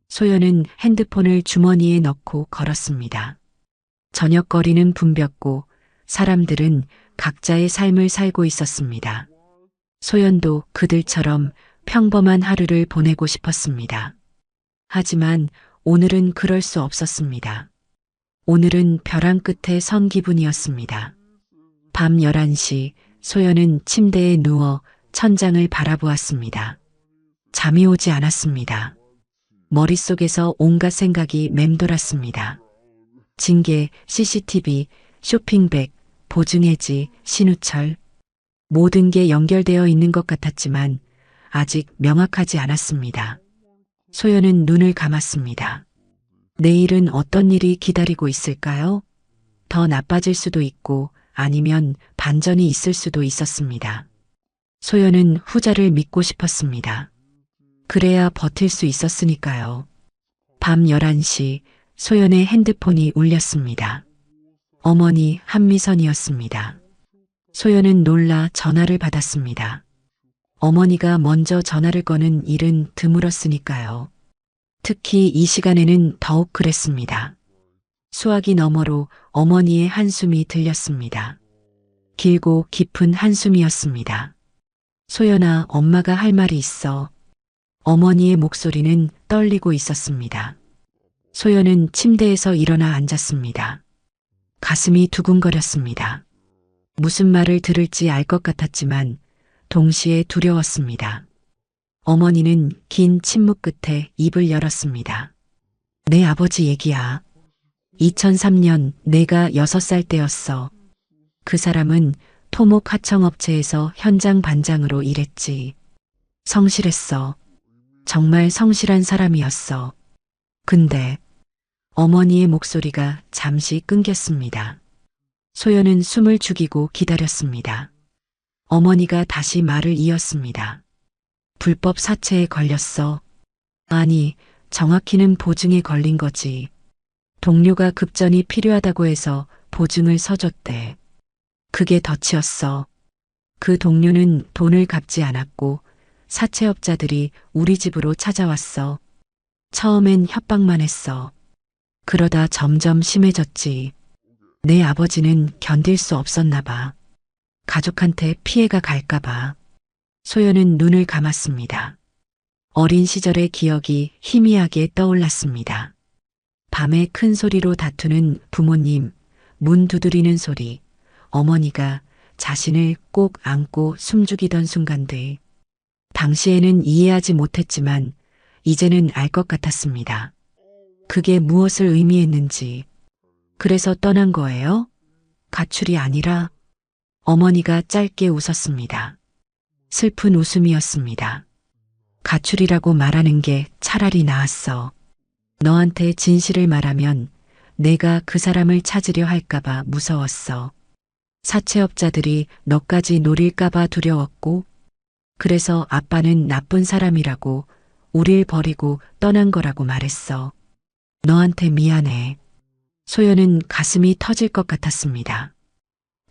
소연은 핸드폰을 주머니에 넣고 걸었습니다. 저녁거리는 붐볐고 사람들은 각자의 삶을 살고 있었습니다. 소연도 그들처럼 평범한 하루를 보내고 싶었습니다. 하지만 오늘은 그럴 수 없었습니다. 오늘은 벼랑 끝에 선 기분이었습니다. 밤 11시 소연은 침대에 누워 천장을 바라보았습니다. 잠이 오지 않았습니다. 머릿속에서 온갖 생각이 맴돌았습니다. 징계, CCTV, 쇼핑백, 보증해지, 신우철. 모든 게 연결되어 있는 것 같았지만 아직 명확하지 않았습니다. 소연은 눈을 감았습니다. 내일은 어떤 일이 기다리고 있을까요? 더 나빠질 수도 있고 아니면 반전이 있을 수도 있었습니다. 소연은 후자를 믿고 싶었습니다. 그래야 버틸 수 있었으니까요. 밤 11시 소연의 핸드폰이 울렸습니다. 어머니 한미선이었습니다. 소연은 놀라 전화를 받았습니다. 어머니가 먼저 전화를 거는 일은 드물었으니까요. 특히 이 시간에는 더욱 그랬습니다. 수화기 너머로 어머니의 한숨이 들렸습니다. 길고 깊은 한숨이었습니다. 소연아, 엄마가 할 말이 있어. 어머니의 목소리는 떨리고 있었습니다. 소연은 침대에서 일어나 앉았습니다. 가슴이 두근거렸습니다. 무슨 말을 들을지 알 것 같았지만 동시에 두려웠습니다. 어머니는 긴 침묵 끝에 입을 열었습니다. 내 아버지 얘기야. 2003년 내가 6살 때였어. 그 사람은 토목 하청업체에서 현장 반장으로 일했지. 성실했어. 정말 성실한 사람이었어. 근데 어머니의 목소리가 잠시 끊겼습니다. 소연은 숨을 죽이고 기다렸습니다. 어머니가 다시 말을 이었습니다. 불법 사채에 걸렸어. 아니, 정확히는 보증에 걸린 거지. 동료가 급전이 필요하다고 해서 보증을 서줬대. 그게 덫이었어. 그 동료는 돈을 갚지 않았고 사채업자들이 우리 집으로 찾아왔어. 처음엔 협박만 했어. 그러다 점점 심해졌지. 내 아버지는 견딜 수 없었나 봐. 가족한테 피해가 갈까 봐. 소연은 눈을 감았습니다. 어린 시절의 기억이 희미하게 떠올랐습니다. 밤에 큰 소리로 다투는 부모님, 문 두드리는 소리, 어머니가 자신을 꼭 안고 숨죽이던 순간들. 당시에는 이해하지 못했지만 이제는 알 것 같았습니다. 그게 무엇을 의미했는지. 그래서 떠난 거예요? 가출이 아니라. 어머니가 짧게 웃었습니다. 슬픈 웃음이었습니다. 가출이라고 말하는 게 차라리 나았어. 너한테 진실을 말하면 내가 그 사람을 찾으려 할까봐 무서웠어. 사채업자들이 너까지 노릴까봐 두려웠고, 그래서 아빠는 나쁜 사람이라고 우릴 버리고 떠난 거라고 말했어. 너한테 미안해. 소연은 가슴이 터질 것 같았습니다.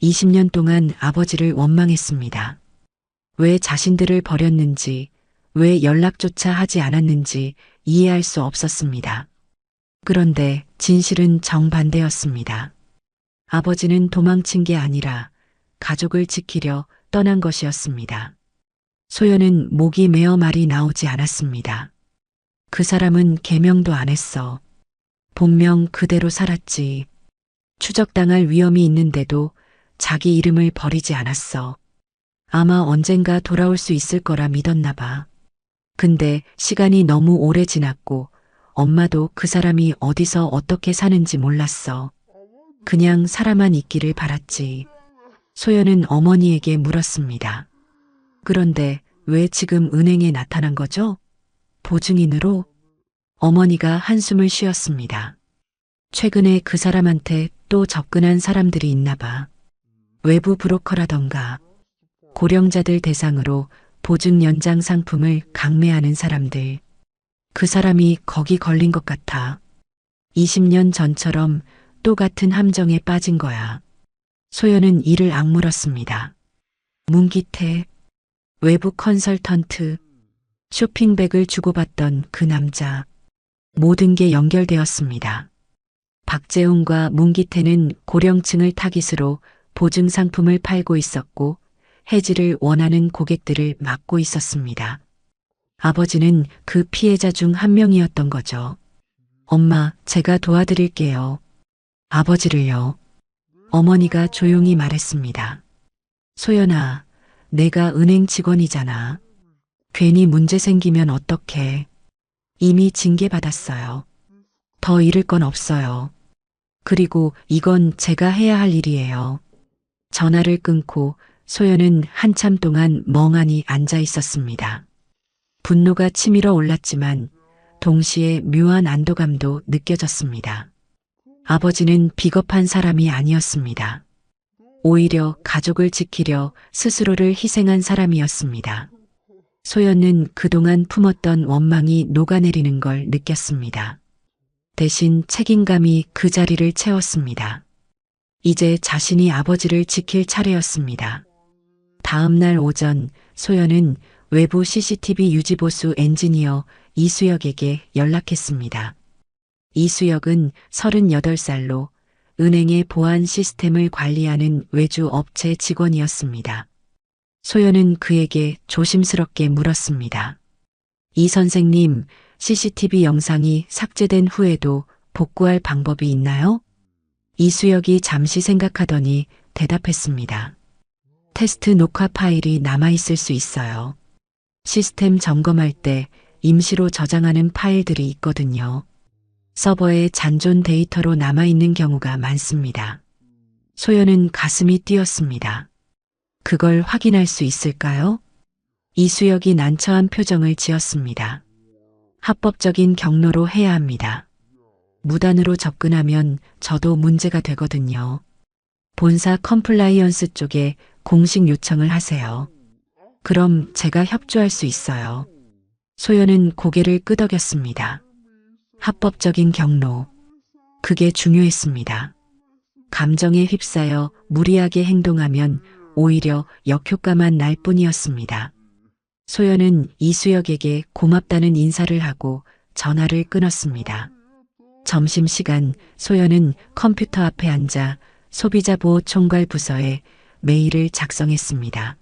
20년 동안 아버지를 원망했습니다. 왜 자신들을 버렸는지, 왜 연락조차 하지 않았는지 이해할 수 없었습니다. 그런데 진실은 정반대였습니다. 아버지는 도망친 게 아니라 가족을 지키려 떠난 것이었습니다. 소연은 목이 메어 말이 나오지 않았습니다. 그 사람은 개명도 안 했어. 본명 그대로 살았지. 추적당할 위험이 있는데도 자기 이름을 버리지 않았어. 아마 언젠가 돌아올 수 있을 거라 믿었나 봐. 근데 시간이 너무 오래 지났고 엄마도 그 사람이 어디서 어떻게 사는지 몰랐어. 그냥 살아만 있기를 바랐지. 소연은 어머니에게 물었습니다. 그런데 왜 지금 은행에 나타난 거죠? 보증인으로? 어머니가 한숨을 쉬었습니다. 최근에 그 사람한테 또 접근한 사람들이 있나 봐. 외부 브로커라던가 고령자들 대상으로 보증 연장 상품을 강매하는 사람들. 그 사람이 거기 걸린 것 같아. 20년 전처럼 또 같은 함정에 빠진 거야. 소연은 이를 악물었습니다. 문기태, 외부 컨설턴트, 쇼핑백을 주고받던 그 남자. 모든 게 연결되었습니다. 박재웅과 문기태는 고령층을 타깃으로 보증 상품을 팔고 있었고 해지를 원하는 고객들을 막고 있었습니다. 아버지는 그 피해자 중 한 명이었던 거죠. 엄마, 제가 도와드릴게요. 아버지를요. 어머니가 조용히 말했습니다. 소연아, 내가 은행 직원이잖아. 괜히 문제 생기면 어떡해. 이미 징계받았어요. 더 잃을 건 없어요. 그리고 이건 제가 해야 할 일이에요. 전화를 끊고 소연은 한참 동안 멍하니 앉아 있었습니다. 분노가 치밀어 올랐지만 동시에 묘한 안도감도 느껴졌습니다. 아버지는 비겁한 사람이 아니었습니다. 오히려 가족을 지키려 스스로를 희생한 사람이었습니다. 소연은 그동안 품었던 원망이 녹아내리는 걸 느꼈습니다. 대신 책임감이 그 자리를 채웠습니다. 이제 자신이 아버지를 지킬 차례였습니다. 다음 날 오전 소연은 외부 CCTV 유지보수 엔지니어 이수혁에게 연락했습니다. 이수혁은 38살로 은행의 보안 시스템을 관리하는 외주 업체 직원이었습니다. 소연은 그에게 조심스럽게 물었습니다. 이 선생님, CCTV 영상이 삭제된 후에도 복구할 방법이 있나요? 이수혁이 잠시 생각하더니 대답했습니다. 테스트 녹화 파일이 남아있을 수 있어요. 시스템 점검할 때 임시로 저장하는 파일들이 있거든요. 서버에 잔존 데이터로 남아있는 경우가 많습니다. 소연은 가슴이 뛰었습니다. 그걸 확인할 수 있을까요? 이수혁이 난처한 표정을 지었습니다. 합법적인 경로로 해야 합니다. 무단으로 접근하면 저도 문제가 되거든요. 본사 컴플라이언스 쪽에 공식 요청을 하세요. 그럼 제가 협조할 수 있어요. 소연은 고개를 끄덕였습니다. 합법적인 경로. 그게 중요했습니다. 감정에 휩싸여 무리하게 행동하면 오히려 역효과만 날 뿐이었습니다. 소연은 이수혁에게 고맙다는 인사를 하고 전화를 끊었습니다. 점심시간 소연은 컴퓨터 앞에 앉아 소비자보호 총괄 부서에 메일을 작성했습니다.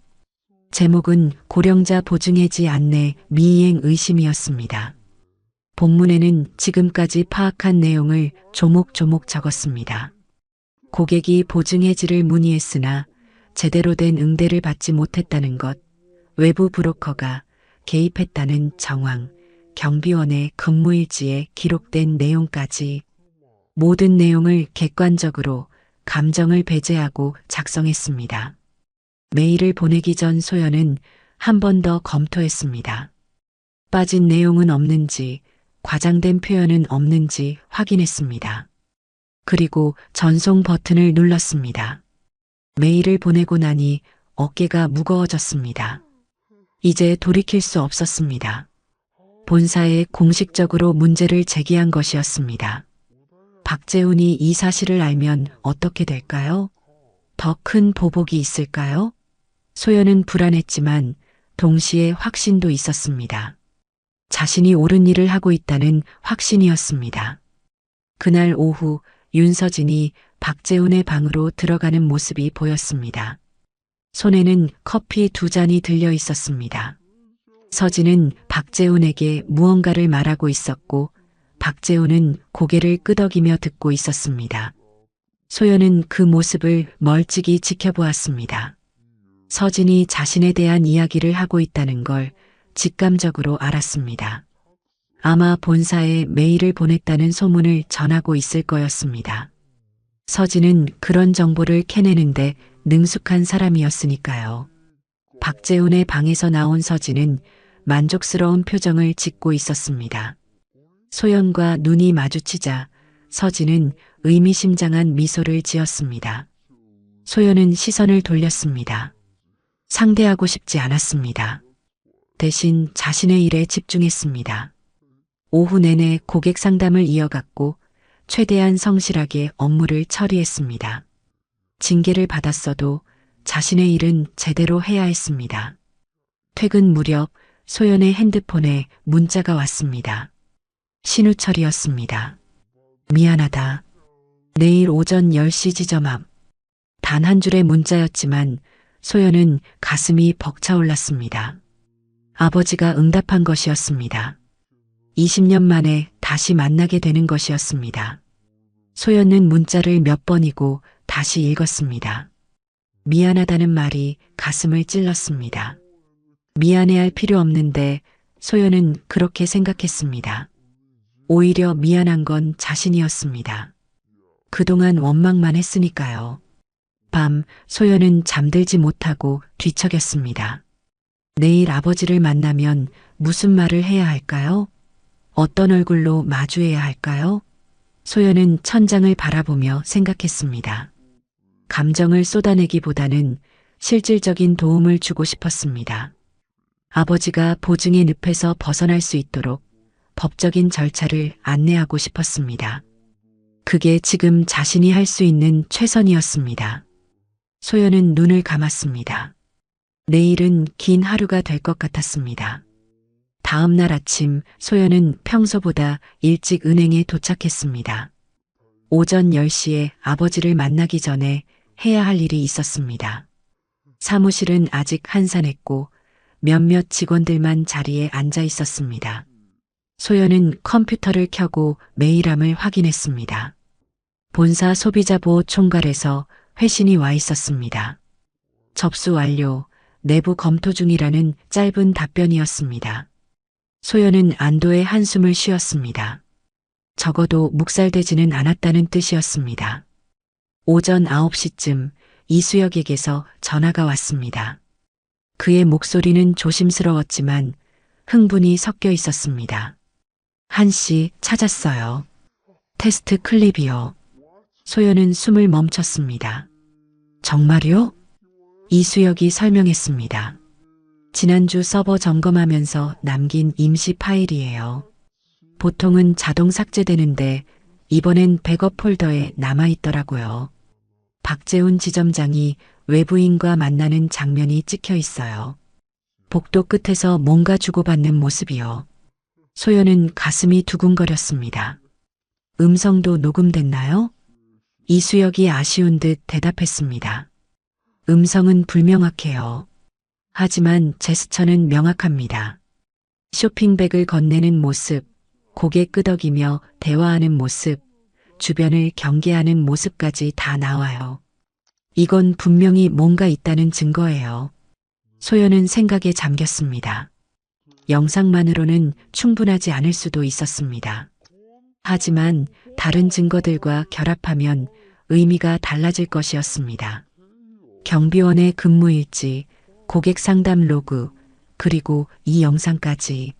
제목은 고령자 보증해지 안내 미이행 의심이었습니다. 본문에는 지금까지 파악한 내용을 조목조목 적었습니다. 고객이 보증해지를 문의했으나 제대로 된 응대를 받지 못했다는 것, 외부 브로커가 개입했다는 정황, 경비원의 근무일지에 기록된 내용까지 모든 내용을 객관적으로 감정을 배제하고 작성했습니다. 메일을 보내기 전 소연은 한 번 더 검토했습니다. 빠진 내용은 없는지, 과장된 표현은 없는지 확인했습니다. 그리고 전송 버튼을 눌렀습니다. 메일을 보내고 나니 어깨가 무거워졌습니다. 이제 돌이킬 수 없었습니다. 본사에 공식적으로 문제를 제기한 것이었습니다. 박재훈이 이 사실을 알면 어떻게 될까요? 더 큰 보복이 있을까요? 소연은 불안했지만 동시에 확신도 있었습니다. 자신이 옳은 일을 하고 있다는 확신이었습니다. 그날 오후 윤서진이 박재훈의 방으로 들어가는 모습이 보였습니다. 손에는 커피 2잔이 들려 있었습니다. 서진은 박재훈에게 무언가를 말하고 있었고 박재훈은 고개를 끄덕이며 듣고 있었습니다. 소연은 그 모습을 멀찍이 지켜보았습니다. 서진이 자신에 대한 이야기를 하고 있다는 걸 직감적으로 알았습니다. 아마 본사에 메일을 보냈다는 소문을 전하고 있을 거였습니다. 서진은 그런 정보를 캐내는데 능숙한 사람이었으니까요. 박재훈의 방에서 나온 서진은 만족스러운 표정을 짓고 있었습니다. 소연과 눈이 마주치자 서진은 의미심장한 미소를 지었습니다. 소연은 시선을 돌렸습니다. 상대하고 싶지 않았습니다. 대신 자신의 일에 집중했습니다. 오후 내내 고객 상담을 이어갔고 최대한 성실하게 업무를 처리했습니다. 징계를 받았어도 자신의 일은 제대로 해야 했습니다. 퇴근 무렵 소연의 핸드폰에 문자가 왔습니다. 신우철이었습니다. 미안하다. 내일 오전 10시 지점 앞. 단 한 줄의 문자였지만 소연은 가슴이 벅차올랐습니다. 아버지가 응답한 것이었습니다. 20년 만에 다시 만나게 되는 것이었습니다. 소연은 문자를 몇 번이고 다시 읽었습니다. 미안하다는 말이 가슴을 찔렀습니다. 미안해할 필요 없는데 소연은 그렇게 생각했습니다. 오히려 미안한 건 자신이었습니다. 그동안 원망만 했으니까요. 밤 소연은 잠들지 못하고 뒤척였습니다. 내일 아버지를 만나면 무슨 말을 해야 할까요? 어떤 얼굴로 마주해야 할까요? 소연은 천장을 바라보며 생각했습니다. 감정을 쏟아내기보다는 실질적인 도움을 주고 싶었습니다. 아버지가 보증의 늪에서 벗어날 수 있도록 법적인 절차를 안내하고 싶었습니다. 그게 지금 자신이 할 수 있는 최선이었습니다. 소연은 눈을 감았습니다. 내일은 긴 하루가 될 것 같았습니다. 다음 날 아침 소연은 평소보다 일찍 은행에 도착했습니다. 오전 10시에 아버지를 만나기 전에 해야 할 일이 있었습니다. 사무실은 아직 한산했고 몇몇 직원들만 자리에 앉아 있었습니다. 소연은 컴퓨터를 켜고 메일함을 확인했습니다. 본사 소비자보호 총괄에서 회신이 와 있었습니다. 접수 완료, 내부 검토 중이라는 짧은 답변이었습니다. 소연은 안도의 한숨을 쉬었습니다. 적어도 묵살되지는 않았다는 뜻이었습니다. 오전 9시쯤 이수혁에게서 전화가 왔습니다. 그의 목소리는 조심스러웠지만 흥분이 섞여 있었습니다. 한씨 찾았어요. 테스트 클립이요. 소연은 숨을 멈췄습니다. 정말요? 이수혁이 설명했습니다. 지난주 서버 점검하면서 남긴 임시 파일이에요. 보통은 자동 삭제되는데 이번엔 백업 폴더에 남아있더라고요. 박재훈 지점장이 외부인과 만나는 장면이 찍혀 있어요. 복도 끝에서 뭔가 주고받는 모습이요. 소연은 가슴이 두근거렸습니다. 음성도 녹음됐나요? 이수혁이 아쉬운 듯 대답했습니다. 음성은 불명확해요. 하지만 제스처는 명확합니다. 쇼핑백을 건네는 모습, 고개 끄덕이며 대화하는 모습, 주변을 경계하는 모습까지 다 나와요. 이건 분명히 뭔가 있다는 증거예요. 소연은 생각에 잠겼습니다. 영상만으로는 충분하지 않을 수도 있었습니다. 하지만 다른 증거들과 결합하면 의미가 달라질 것이었습니다. 경비원의 근무일지, 고객 상담 로그, 그리고 이 영상까지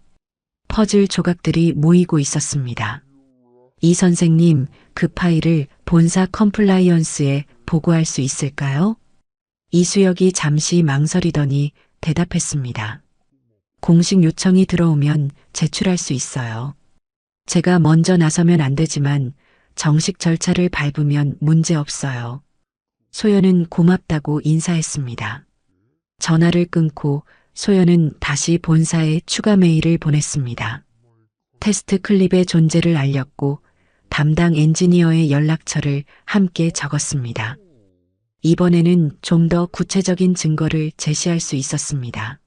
퍼즐 조각들이 모이고 있었습니다. 이 선생님, 그 파일을 본사 컴플라이언스에 보고할 수 있을까요? 이수혁이 잠시 망설이더니 대답했습니다. 공식 요청이 들어오면 제출할 수 있어요. 제가 먼저 나서면 안 되지만 정식 절차를 밟으면 문제 없어요. 소연은 고맙다고 인사했습니다. 전화를 끊고 소연은 다시 본사에 추가 메일을 보냈습니다. 테스트 클립의 존재를 알렸고 담당 엔지니어의 연락처를 함께 적었습니다. 이번에는 좀 더 구체적인 증거를 제시할 수 있었습니다.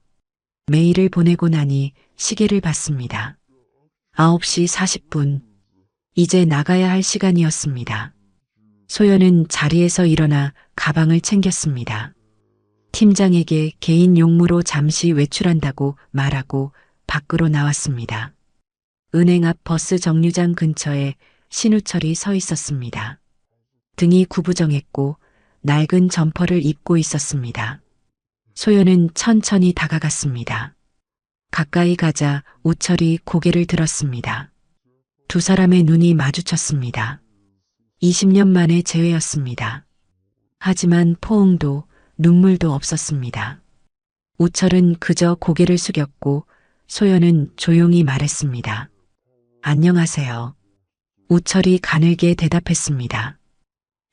메일을 보내고 나니 시계를 봤습니다. 9시 40분. 이제 나가야 할 시간이었습니다. 소연은 자리에서 일어나 가방을 챙겼습니다. 팀장에게 개인 용무로 잠시 외출한다고 말하고 밖으로 나왔습니다. 은행 앞 버스 정류장 근처에 신우철이 서 있었습니다. 등이 구부정했고 낡은 점퍼를 입고 있었습니다. 소연은 천천히 다가갔습니다. 가까이 가자 우철이 고개를 들었습니다. 두 사람의 눈이 마주쳤습니다. 20년 만의 재회였습니다. 하지만 포옹도 눈물도 없었습니다. 우철은 그저 고개를 숙였고 소연은 조용히 말했습니다. 안녕하세요. 우철이 가늘게 대답했습니다.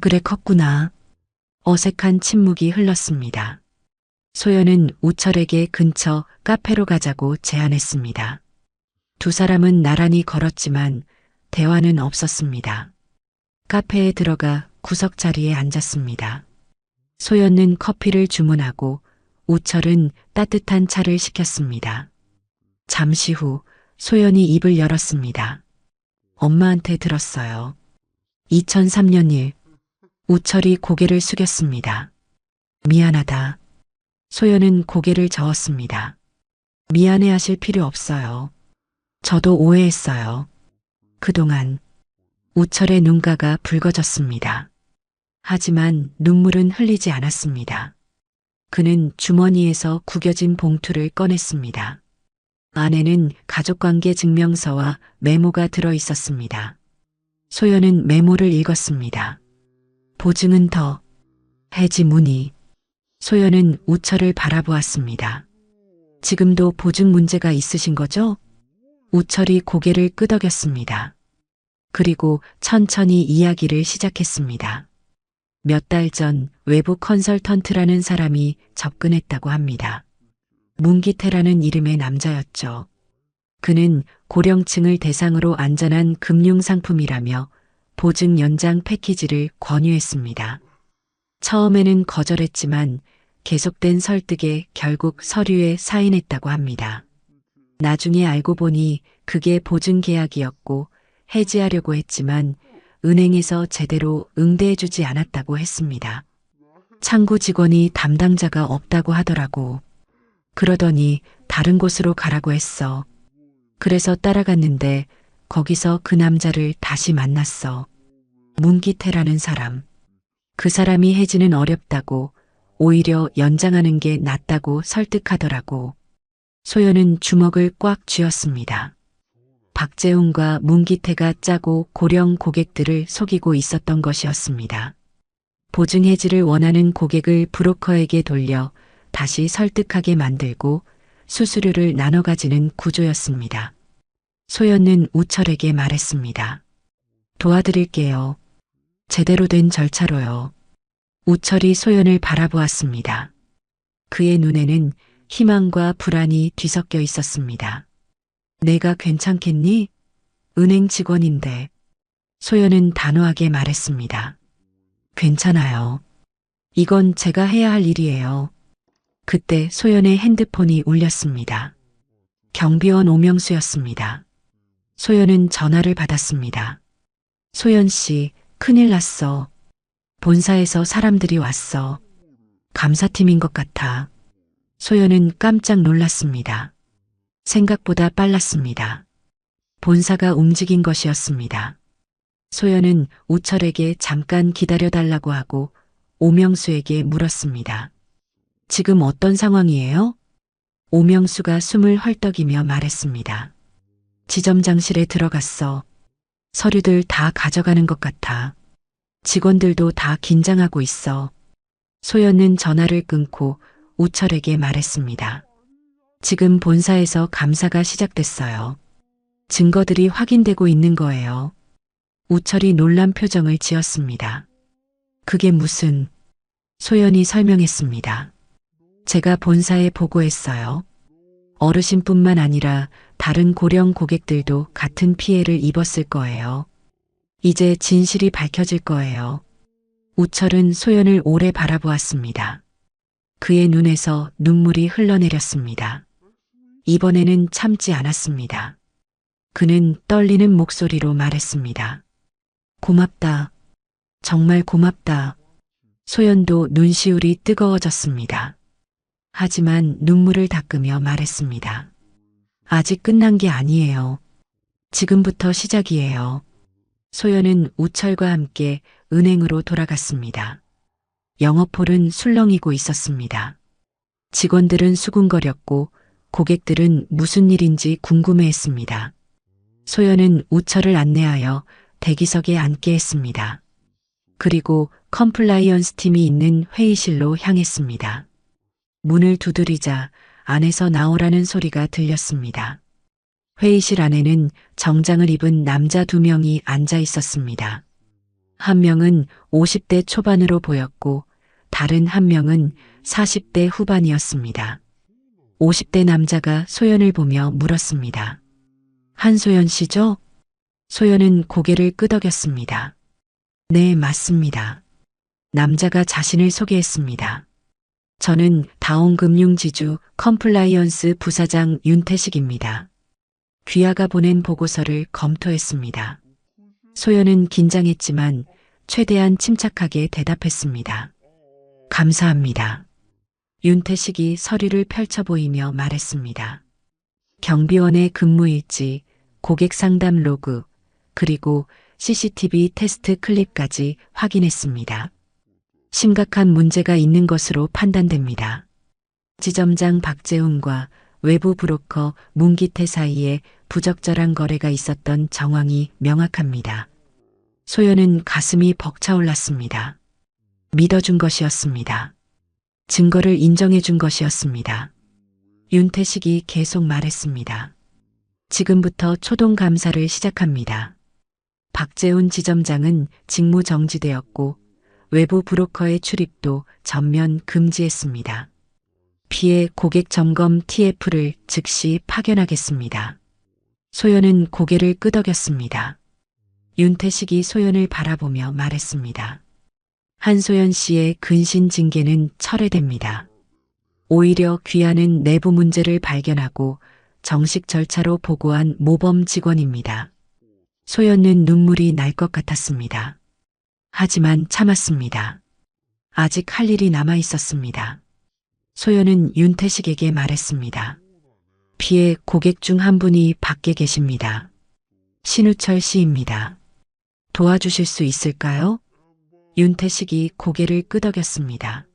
그래 컸구나. 어색한 침묵이 흘렀습니다. 소연은 우철에게 근처 카페로 가자고 제안했습니다. 두 사람은 나란히 걸었지만 대화는 없었습니다. 카페에 들어가 구석 자리에 앉았습니다. 소연은 커피를 주문하고 우철은 따뜻한 차를 시켰습니다. 잠시 후 소연이 입을 열었습니다. 엄마한테 들었어요. 2003년 일. 우철이 고개를 숙였습니다. 미안하다. 소연은 고개를 저었습니다. 미안해하실 필요 없어요. 저도 오해했어요. 그동안 우철의 눈가가 붉어졌습니다. 하지만 눈물은 흘리지 않았습니다. 그는 주머니에서 구겨진 봉투를 꺼냈습니다. 안에는 가족관계 증명서와 메모가 들어 있었습니다. 소연은 메모를 읽었습니다. 보증은 더. 해지 문의. 소연은 우철을 바라보았습니다. 지금도 보증 문제가 있으신 거죠? 우철이 고개를 끄덕였습니다. 그리고 천천히 이야기를 시작했습니다. 몇 달 전 외부 컨설턴트라는 사람이 접근했다고 합니다. 문기태라는 이름의 남자였죠. 그는 고령층을 대상으로 안전한 금융상품이라며 보증 연장 패키지를 권유했습니다. 처음에는 거절했지만 계속된 설득에 결국 서류에 사인했다고 합니다. 나중에 알고 보니 그게 보증 계약이었고 해지하려고 했지만 은행에서 제대로 응대해주지 않았다고 했습니다. 창구 직원이 담당자가 없다고 하더라고. 그러더니 다른 곳으로 가라고 했어. 그래서 따라갔는데 거기서 그 남자를 다시 만났어. 문기태라는 사람. 그 사람이 해지는 어렵다고 오히려 연장하는 게 낫다고 설득하더라고. 소연은 주먹을 꽉 쥐었습니다. 박재훈과 문기태가 짜고 고령 고객들을 속이고 있었던 것이었습니다. 보증 해지를 원하는 고객을 브로커에게 돌려 다시 설득하게 만들고 수수료를 나눠 가지는 구조였습니다. 소연은 우철에게 말했습니다. 도와드릴게요. 제대로 된 절차로요. 우철이 소연을 바라보았습니다. 그의 눈에는 희망과 불안이 뒤섞여 있었습니다. 내가 괜찮겠니? 은행 직원인데. 소연은 단호하게 말했습니다. 괜찮아요. 이건 제가 해야 할 일이에요. 그때 소연의 핸드폰이 울렸습니다. 경비원 오명수였습니다. 소연은 전화를 받았습니다. 소연 씨, 큰일 났어. 본사에서 사람들이 왔어. 감사팀인 것 같아. 소연은 깜짝 놀랐습니다. 생각보다 빨랐습니다. 본사가 움직인 것이었습니다. 소연은 우철에게 잠깐 기다려달라고 하고 오명수에게 물었습니다. 지금 어떤 상황이에요? 오명수가 숨을 헐떡이며 말했습니다. 지점장실에 들어갔어. 서류들 다 가져가는 것 같아. 직원들도 다 긴장하고 있어. 소연은 전화를 끊고 우철에게 말했습니다. 지금 본사에서 감사가 시작됐어요. 증거들이 확인되고 있는 거예요. 우철이 놀란 표정을 지었습니다. 그게 무슨... 소연이 설명했습니다. 제가 본사에 보고했어요. 어르신뿐만 아니라 다른 고령 고객들도 같은 피해를 입었을 거예요. 이제 진실이 밝혀질 거예요. 우철은 소연을 오래 바라보았습니다. 그의 눈에서 눈물이 흘러내렸습니다. 이번에는 참지 않았습니다. 그는 떨리는 목소리로 말했습니다. 고맙다. 정말 고맙다. 소연도 눈시울이 뜨거워졌습니다. 하지만 눈물을 닦으며 말했습니다. 아직 끝난 게 아니에요. 지금부터 시작이에요. 소연은 우철과 함께 은행으로 돌아갔습니다. 영업홀은 술렁이고 있었습니다. 직원들은 수군거렸고 고객들은 무슨 일인지 궁금해했습니다. 소연은 우철을 안내하여 대기석에 앉게 했습니다. 그리고 컴플라이언스 팀이 있는 회의실로 향했습니다. 문을 두드리자 안에서 나오라는 소리가 들렸습니다. 회의실 안에는 정장을 입은 남자 2명이 앉아 있었습니다. 한 명은 50대 초반으로 보였고 다른 한 명은 40대 후반이었습니다. 50대 남자가 소연을 보며 물었습니다. 한소연 씨죠? 소연은 고개를 끄덕였습니다. 네, 맞습니다. 남자가 자신을 소개했습니다. 저는 다온금융지주 컴플라이언스 부사장 윤태식입니다. 귀하가 보낸 보고서를 검토했습니다. 소연은 긴장했지만 최대한 침착하게 대답했습니다. 감사합니다. 윤태식이 서류를 펼쳐 보이며 말했습니다. 경비원의 근무일지, 고객 상담 로그, 그리고 CCTV 테스트 클립까지 확인했습니다. 심각한 문제가 있는 것으로 판단됩니다. 지점장 박재훈과 외부 브로커 문기태 사이에 부적절한 거래가 있었던 정황이 명확합니다. 소연은 가슴이 벅차올랐습니다. 믿어준 것이었습니다. 증거를 인정해준 것이었습니다. 윤태식이 계속 말했습니다. 지금부터 초동 감사를 시작합니다. 박재훈 지점장은 직무 정지되었고 외부 브로커의 출입도 전면 금지했습니다. 피해 고객 점검 TF를 즉시 파견하겠습니다. 소연은 고개를 끄덕였습니다. 윤태식이 소연을 바라보며 말했습니다. 한소연 씨의 근신 징계는 철회됩니다. 오히려 귀하는 내부 문제를 발견하고 정식 절차로 보고한 모범 직원입니다. 소연은 눈물이 날 것 같았습니다. 하지만 참았습니다. 아직 할 일이 남아 있었습니다. 소연은 윤태식에게 말했습니다. 피해 고객 중 한 분이 밖에 계십니다. 신우철 씨입니다. 도와주실 수 있을까요? 윤태식이 고개를 끄덕였습니다.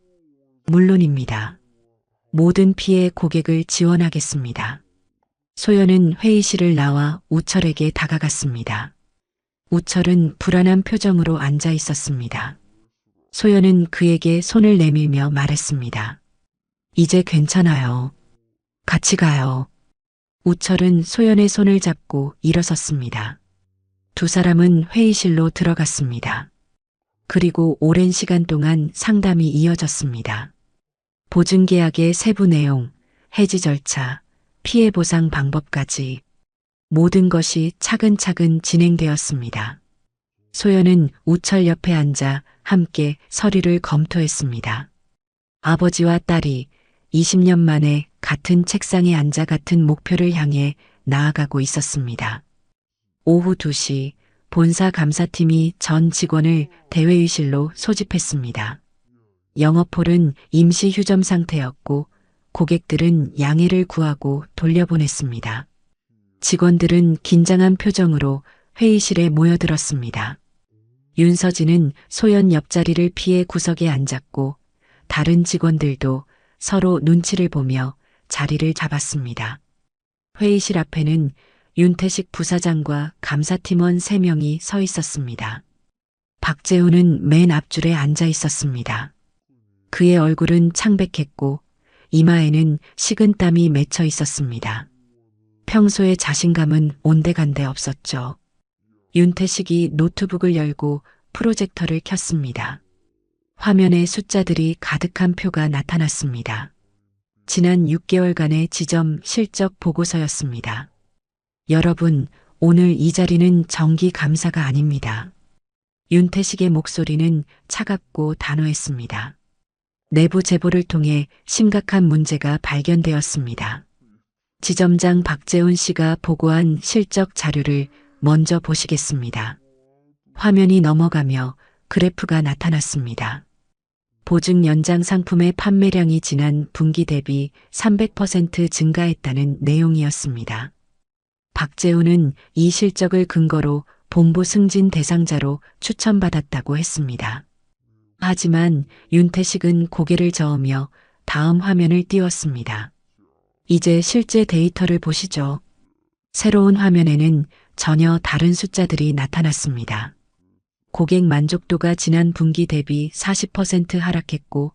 물론입니다. 모든 피해 고객을 지원하겠습니다. 소연은 회의실을 나와 우철에게 다가갔습니다. 우철은 불안한 표정으로 앉아 있었습니다. 소연은 그에게 손을 내밀며 말했습니다. 이제 괜찮아요. 같이 가요. 우철은 소연의 손을 잡고 일어섰습니다. 두 사람은 회의실로 들어갔습니다. 그리고 오랜 시간 동안 상담이 이어졌습니다. 보증계약의 세부 내용, 해지 절차, 피해 보상 방법까지 모든 것이 차근차근 진행되었습니다. 소연은 우철 옆에 앉아 함께 서류를 검토했습니다. 아버지와 딸이 20년 만에 같은 책상에 앉아 같은 목표를 향해 나아가고 있었습니다. 오후 2시 본사 감사팀이 전 직원을 대회의실로 소집했습니다. 영업홀은 임시 휴점 상태였고 고객들은 양해를 구하고 돌려보냈습니다. 직원들은 긴장한 표정으로 회의실에 모여들었습니다. 윤서진은 소연 옆자리를 피해 구석에 앉았고 다른 직원들도 서로 눈치를 보며 자리를 잡았습니다. 회의실 앞에는 윤태식 부사장과 감사팀원 3명이 서 있었습니다. 박재훈은 맨 앞줄에 앉아 있었습니다. 그의 얼굴은 창백했고 이마에는 식은땀이 맺혀 있었습니다. 평소의 자신감은 온데간데 없었죠. 윤태식이 노트북을 열고 프로젝터를 켰습니다. 화면에 숫자들이 가득한 표가 나타났습니다. 지난 6개월간의 지점 실적 보고서였습니다. 여러분, 오늘 이 자리는 정기 감사가 아닙니다. 윤태식의 목소리는 차갑고 단호했습니다. 내부 제보를 통해 심각한 문제가 발견되었습니다. 지점장 박재훈 씨가 보고한 실적 자료를 먼저 보시겠습니다. 화면이 넘어가며 그래프가 나타났습니다. 보증 연장 상품의 판매량이 지난 분기 대비 300% 증가했다는 내용이었습니다. 박재훈은 이 실적을 근거로 본부 승진 대상자로 추천받았다고 했습니다. 하지만 윤태식은 고개를 저으며 다음 화면을 띄웠습니다. 이제 실제 데이터를 보시죠. 새로운 화면에는 전혀 다른 숫자들이 나타났습니다. 고객 만족도가 지난 분기 대비 40% 하락했고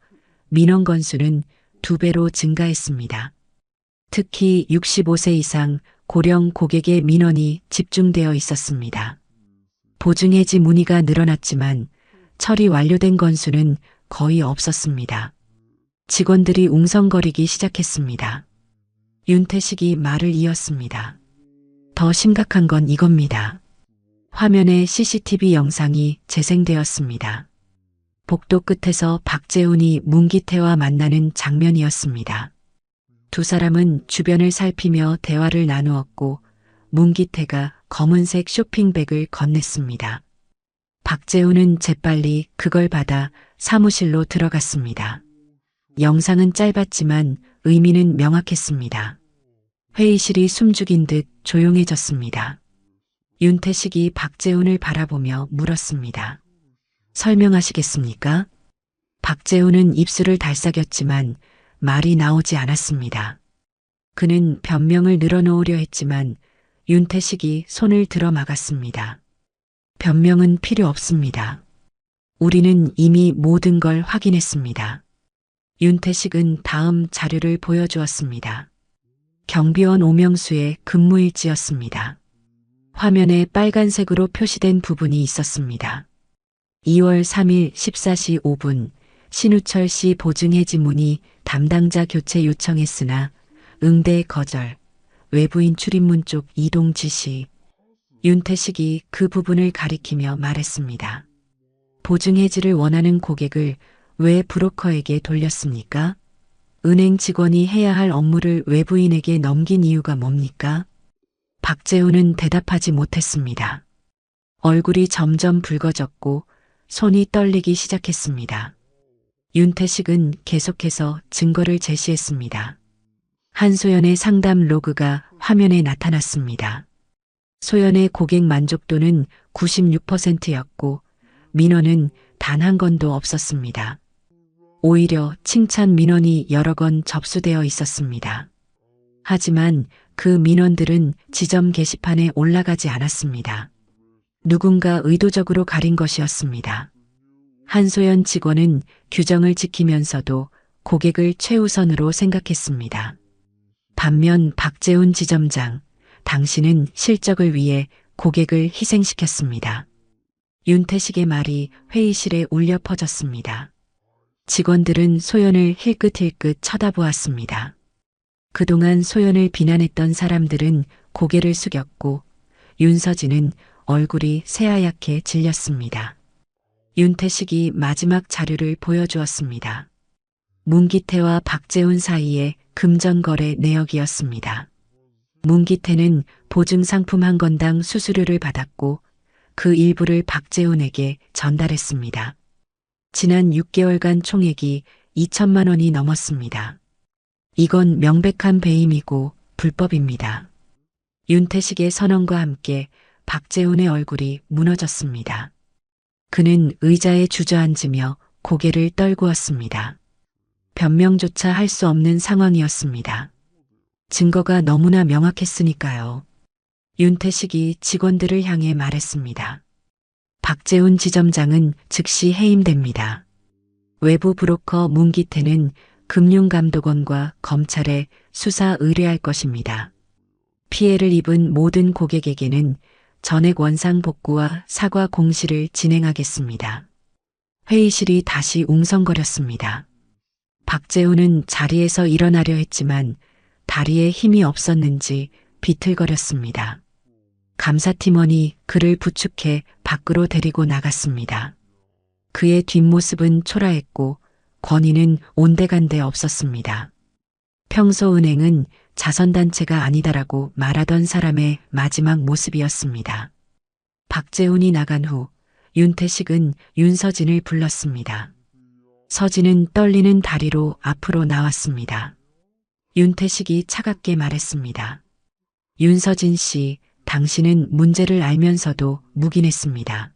민원 건수는 2배로 증가했습니다. 특히 65세 이상 고령 고객의 민원이 집중되어 있었습니다. 보증해지 문의가 늘어났지만 처리 완료된 건수는 거의 없었습니다. 직원들이 웅성거리기 시작했습니다. 윤태식이 말을 이었습니다. 더 심각한 건 이겁니다. 화면에 CCTV 영상이 재생되었습니다. 복도 끝에서 박재훈이 문기태와 만나는 장면이었습니다. 두 사람은 주변을 살피며 대화를 나누었고 문기태가 검은색 쇼핑백을 건넸습니다. 박재훈은 재빨리 그걸 받아 사무실로 들어갔습니다. 영상은 짧았지만 의미는 명확했습니다. 회의실이 숨죽인 듯 조용해졌습니다. 윤태식이 박재훈을 바라보며 물었습니다. 설명하시겠습니까? 박재훈은 입술을 달싹였지만 말이 나오지 않았습니다. 그는 변명을 늘어놓으려 했지만 윤태식이 손을 들어 막았습니다. 변명은 필요 없습니다. 우리는 이미 모든 걸 확인했습니다. 윤태식은 다음 자료를 보여주었습니다. 경비원 오명수의 근무일지였습니다. 화면에 빨간색으로 표시된 부분이 있었습니다. 2월 3일 14시 5분 신우철 씨 보증해지 문의 담당자 교체 요청했으나 응대 거절, 외부인 출입문 쪽 이동 지시. 윤태식이 그 부분을 가리키며 말했습니다. 보증해지를 원하는 고객을 왜 브로커에게 돌렸습니까? 은행 직원이 해야 할 업무를 외부인에게 넘긴 이유가 뭡니까? 박재훈은 대답하지 못했습니다. 얼굴이 점점 붉어졌고 손이 떨리기 시작했습니다. 윤태식은 계속해서 증거를 제시했습니다. 한소연의 상담 로그가 화면에 나타났습니다. 소연의 고객 만족도는 96%였고 민원은 단 한 건도 없었습니다. 오히려 칭찬 민원이 여러 건 접수되어 있었습니다. 하지만 그 민원들은 지점 게시판에 올라가지 않았습니다. 누군가 의도적으로 가린 것이었습니다. 한소연 직원은 규정을 지키면서도 고객을 최우선으로 생각했습니다. 반면 박재훈 지점장, 당신은 실적을 위해 고객을 희생시켰습니다. 윤태식의 말이 회의실에 울려 퍼졌습니다. 직원들은 소연을 힐끗힐끗 쳐다보았습니다. 그동안 소연을 비난했던 사람들은 고개를 숙였고 윤서진은 얼굴이 새하얗게 질렸습니다. 윤태식이 마지막 자료를 보여주었습니다. 문기태와 박재훈 사이의 금전거래 내역이었습니다. 문기태는 보증상품 한 건당 수수료를 받았고 그 일부를 박재훈에게 전달했습니다. 지난 6개월간 총액이 2천만 원이 넘었습니다. 이건 명백한 배임이고 불법입니다. 윤태식의 선언과 함께 박재훈의 얼굴이 무너졌습니다. 그는 의자에 주저앉으며 고개를 떨구었습니다. 변명조차 할 수 없는 상황이었습니다. 증거가 너무나 명확했으니까요. 윤태식이 직원들을 향해 말했습니다. 박재훈 지점장은 즉시 해임됩니다. 외부 브로커 문기태는 금융감독원과 검찰에 수사 의뢰할 것입니다. 피해를 입은 모든 고객에게는 전액 원상 복구와 사과 공시를 진행하겠습니다. 회의실이 다시 웅성거렸습니다. 박재훈은 자리에서 일어나려 했지만 다리에 힘이 없었는지 비틀거렸습니다. 감사팀원이 그를 부축해 밖으로 데리고 나갔습니다. 그의 뒷모습은 초라했고 권위는 온데간데 없었습니다. 평소 은행은 자선단체가 아니다라고 말하던 사람의 마지막 모습이었습니다. 박재훈이 나간 후 윤태식은 윤서진을 불렀습니다. 서진은 떨리는 다리로 앞으로 나왔습니다. 윤태식이 차갑게 말했습니다. 윤서진 씨, 당신은 문제를 알면서도 묵인했습니다.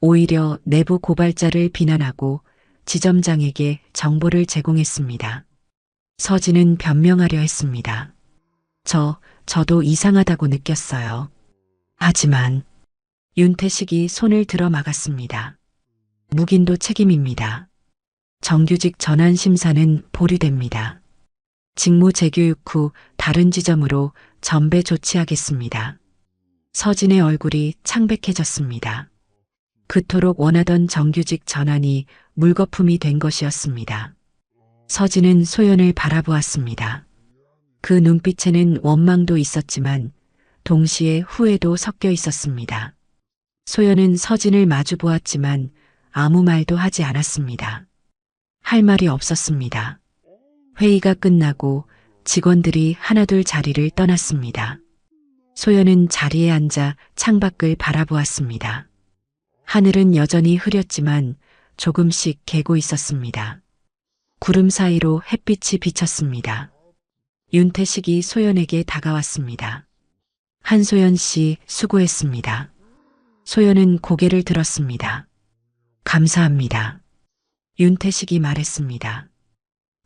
오히려 내부 고발자를 비난하고 지점장에게 정보를 제공했습니다. 서진은 변명하려 했습니다. 저도 이상하다고 느꼈어요. 하지만 윤태식이 손을 들어 막았습니다. 묵인도 책임입니다. 정규직 전환 심사는 보류됩니다. 직무 재교육 후 다른 지점으로 전배 조치하겠습니다. 서진의 얼굴이 창백해졌습니다. 그토록 원하던 정규직 전환이 물거품이 된 것이었습니다. 서진은 소연을 바라보았습니다. 그 눈빛에는 원망도 있었지만 동시에 후회도 섞여 있었습니다. 소연은 서진을 마주 보았지만 아무 말도 하지 않았습니다. 할 말이 없었습니다. 회의가 끝나고 직원들이 하나둘 자리를 떠났습니다. 소연은 자리에 앉아 창밖을 바라보았습니다. 하늘은 여전히 흐렸지만 조금씩 개고 있었습니다. 구름 사이로 햇빛이 비쳤습니다. 윤태식이 소연에게 다가왔습니다. 한소연 씨 수고했습니다. 소연은 고개를 들었습니다. 감사합니다. 윤태식이 말했습니다.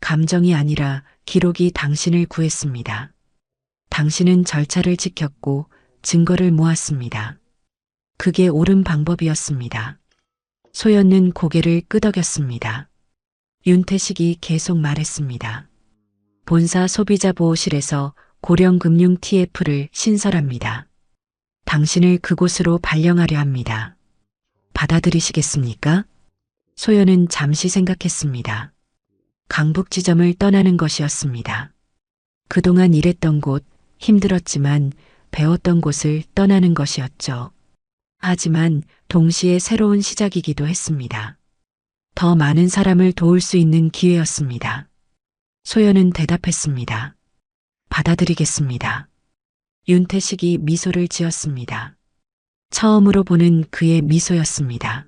감정이 아니라 기록이 당신을 구했습니다. 당신은 절차를 지켰고 증거를 모았습니다. 그게 옳은 방법이었습니다. 소연은 고개를 끄덕였습니다. 윤태식이 계속 말했습니다. 본사 소비자보호실에서 고령금융 TF를 신설합니다. 당신을 그곳으로 발령하려 합니다. 받아들이시겠습니까? 소연은 잠시 생각했습니다. 강북지점을 떠나는 것이었습니다. 그동안 일했던 곳, 힘들었지만 배웠던 곳을 떠나는 것이었죠. 하지만 동시에 새로운 시작이기도 했습니다. 더 많은 사람을 도울 수 있는 기회였습니다. 소연은 대답했습니다. 받아들이겠습니다. 윤태식이 미소를 지었습니다. 처음으로 보는 그의 미소였습니다.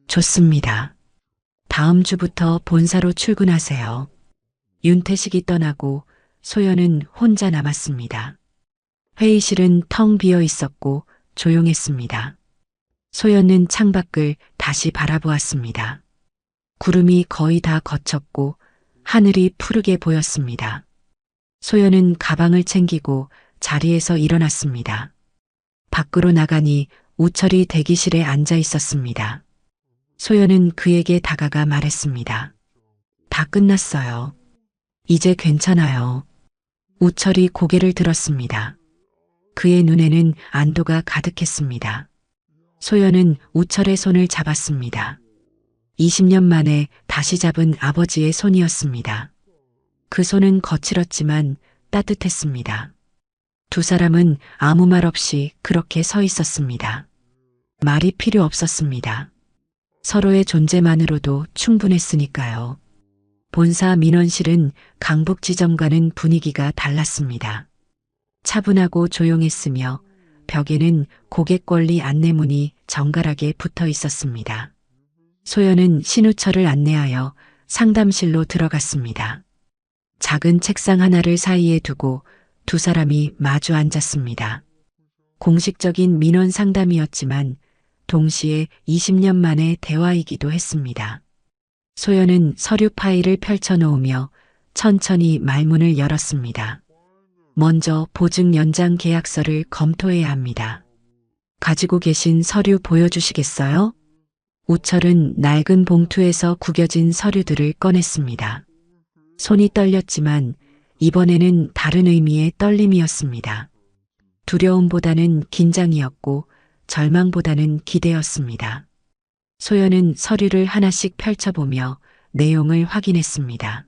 좋습니다. 다음 주부터 본사로 출근하세요. 윤태식이 떠나고 소연은 혼자 남았습니다. 회의실은 텅 비어 있었고 조용했습니다. 소연은 창밖을 다시 바라보았습니다. 구름이 거의 다 걷혔고 하늘이 푸르게 보였습니다. 소연은 가방을 챙기고 자리에서 일어났습니다. 밖으로 나가니 우철이 대기실에 앉아 있었습니다. 소연은 그에게 다가가 말했습니다. 다 끝났어요. 이제 괜찮아요. 우철이 고개를 들었습니다. 그의 눈에는 안도가 가득했습니다. 소연은 우철의 손을 잡았습니다. 20년 만에 다시 잡은 아버지의 손이었습니다. 그 손은 거칠었지만 따뜻했습니다. 두 사람은 아무 말 없이 그렇게 서 있었습니다. 말이 필요 없었습니다. 서로의 존재만으로도 충분했으니까요. 본사 민원실은 강북지점과는 분위기가 달랐습니다. 차분하고 조용했으며 벽에는 고객권리 안내문이 정갈하게 붙어 있었습니다. 소연은 신우철을 안내하여 상담실로 들어갔습니다. 작은 책상 하나를 사이에 두고 두 사람이 마주 앉았습니다. 공식적인 민원 상담이었지만 동시에 20년 만의 대화이기도 했습니다. 소연은 서류 파일을 펼쳐놓으며 천천히 말문을 열었습니다. 먼저 보증 연장 계약서를 검토해야 합니다. 가지고 계신 서류 보여주시겠어요? 우철은 낡은 봉투에서 구겨진 서류들을 꺼냈습니다. 손이 떨렸지만 이번에는 다른 의미의 떨림이었습니다. 두려움보다는 긴장이었고 절망보다는 기대였습니다. 소연은 서류를 하나씩 펼쳐보며 내용을 확인했습니다.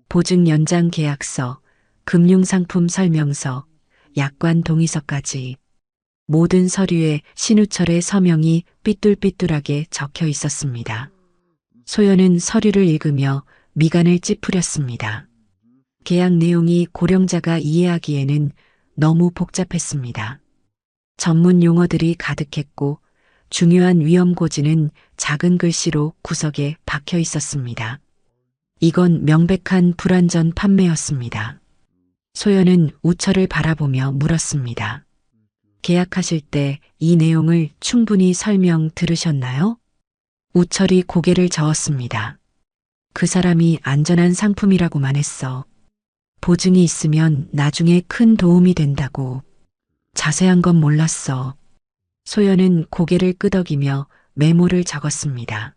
보증 연장 계약서, 금융상품 설명서, 약관 동의서까지 모든 서류에 신우철의 서명이 삐뚤삐뚤하게 적혀 있었습니다. 소연은 서류를 읽으며 미간을 찌푸렸습니다. 계약 내용이 고령자가 이해하기에는 너무 복잡했습니다. 전문 용어들이 가득했고 중요한 위험고지는 작은 글씨로 구석에 박혀 있었습니다. 이건 명백한 불완전 판매였습니다. 소연은 우철을 바라보며 물었습니다. 계약하실 때 이 내용을 충분히 설명 들으셨나요? 우철이 고개를 저었습니다. 그 사람이 안전한 상품이라고만 했어. 보증이 있으면 나중에 큰 도움이 된다고. 자세한 건 몰랐어. 소연은 고개를 끄덕이며 메모를 적었습니다.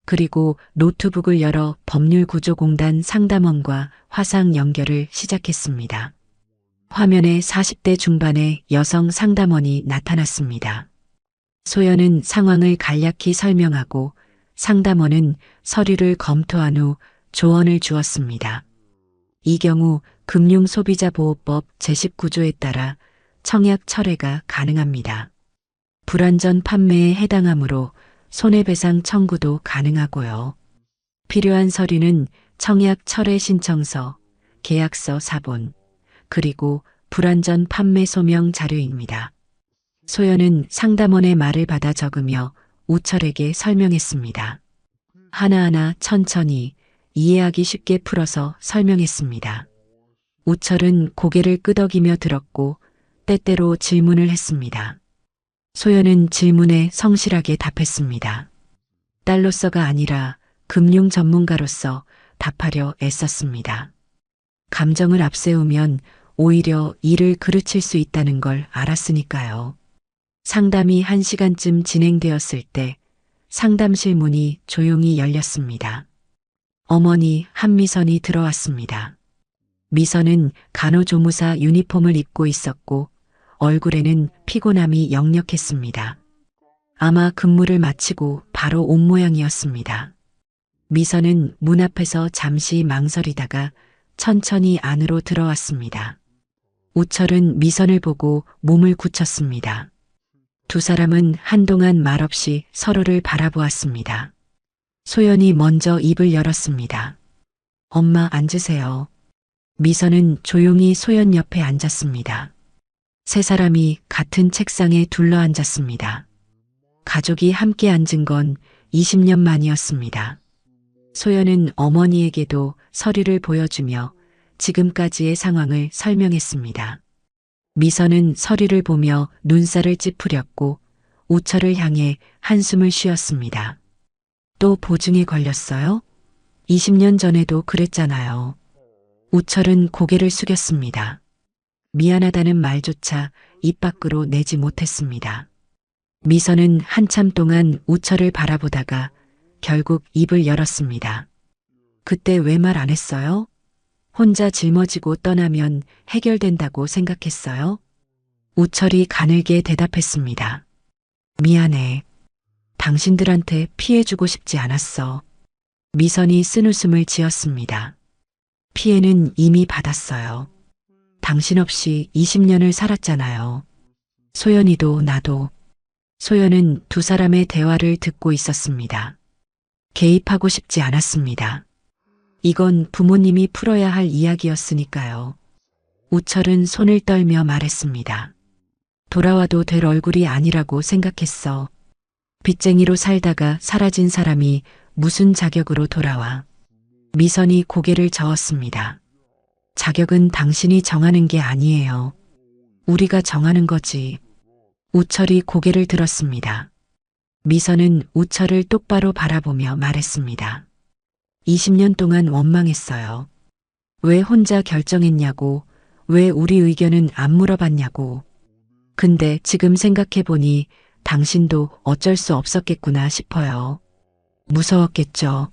그리고 노트북을 열어 법률구조공단 상담원과 화상 연결을 시작했습니다. 화면에 40대 중반의 여성 상담원이 나타났습니다. 소연은 상황을 간략히 설명하고 상담원은 서류를 검토한 후 조언을 주었습니다. 이 경우 금융소비자보호법 제19조에 따라 청약 철회가 가능합니다. 불완전 판매에 해당하므로 손해배상 청구도 가능하고요. 필요한 서류는 청약 철회 신청서, 계약서 사본, 그리고 불완전 판매 소명 자료입니다. 소연은 상담원의 말을 받아 적으며 우철에게 설명했습니다. 하나하나 천천히 이해하기 쉽게 풀어서 설명했습니다. 우철은 고개를 끄덕이며 들었고 때때로 질문을 했습니다. 소연은 질문에 성실하게 답했습니다. 딸로서가 아니라 금융 전문가로서 답하려 애썼습니다. 감정을 앞세우면 오히려 일을 그르칠 수 있다는 걸 알았으니까요. 상담이 1시간쯤 진행되었을 때 상담실 문이 조용히 열렸습니다. 어머니 한미선이 들어왔습니다. 미선은 간호조무사 유니폼을 입고 있었고 얼굴에는 피곤함이 역력했습니다. 아마 근무를 마치고 바로 온 모양이었습니다. 미선은 문 앞에서 잠시 망설이다가 천천히 안으로 들어왔습니다. 우철은 미선을 보고 몸을 굳혔습니다. 두 사람은 한동안 말없이 서로를 바라보았습니다. 소연이 먼저 입을 열었습니다. 엄마 앉으세요. 미선은 조용히 소연 옆에 앉았습니다. 세 사람이 같은 책상에 둘러앉았습니다. 가족이 함께 앉은 건 20년 만이었습니다. 소연은 어머니에게도 서류를 보여주며 지금까지의 상황을 설명했습니다. 미선은 서류를 보며 눈살을 찌푸렸고 우철을 향해 한숨을 쉬었습니다. 또 보증에 걸렸어요? 20년 전에도 그랬잖아요. 우철은 고개를 숙였습니다. 미안하다는 말조차 입 밖으로 내지 못했습니다. 미선은 한참 동안 우철을 바라보다가 결국 입을 열었습니다. 그때 왜 말 안 했어요? 혼자 짊어지고 떠나면 해결된다고 생각했어요? 우철이 가늘게 대답했습니다. 미안해. 당신들한테 피해주고 싶지 않았어. 미선이 쓴웃음을 지었습니다. 피해는 이미 받았어요. 당신 없이 20년을 살았잖아요. 소연이도 나도. 소연은 두 사람의 대화를 듣고 있었습니다. 개입하고 싶지 않았습니다. 이건 부모님이 풀어야 할 이야기였으니까요. 우철은 손을 떨며 말했습니다. 돌아와도 될 얼굴이 아니라고 생각했어. 빚쟁이로 살다가 사라진 사람이 무슨 자격으로 돌아와. 미선이 고개를 저었습니다. 자격은 당신이 정하는 게 아니에요. 우리가 정하는 거지. 우철이 고개를 들었습니다. 미선은 우철을 똑바로 바라보며 말했습니다. 20년 동안 원망했어요. 왜 혼자 결정했냐고, 왜 우리 의견은 안 물어봤냐고. 근데 지금 생각해보니 당신도 어쩔 수 없었겠구나 싶어요. 무서웠겠죠.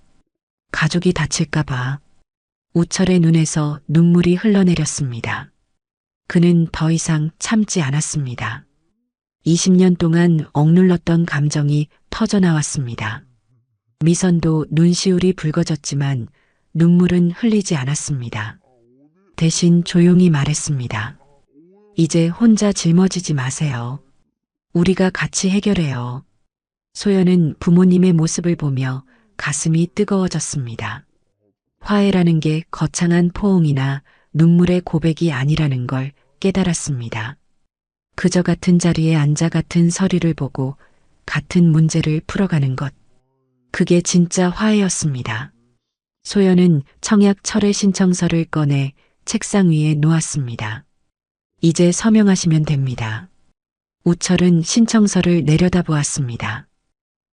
가족이 다칠까봐. 우철의 눈에서 눈물이 흘러내렸습니다. 그는 더 이상 참지 않았습니다. 20년 동안 억눌렀던 감정이 터져나왔습니다. 미선도 눈시울이 붉어졌지만 눈물은 흘리지 않았습니다. 대신 조용히 말했습니다. 이제 혼자 짊어지지 마세요. 우리가 같이 해결해요. 소연은 부모님의 모습을 보며 가슴이 뜨거워졌습니다. 화해라는 게 거창한 포옹이나 눈물의 고백이 아니라는 걸 깨달았습니다. 그저 같은 자리에 앉아 같은 서류를 보고 같은 문제를 풀어가는 것. 그게 진짜 화해였습니다. 소연은 청약 철회 신청서를 꺼내 책상 위에 놓았습니다. 이제 서명하시면 됩니다. 우철은 신청서를 내려다보았습니다.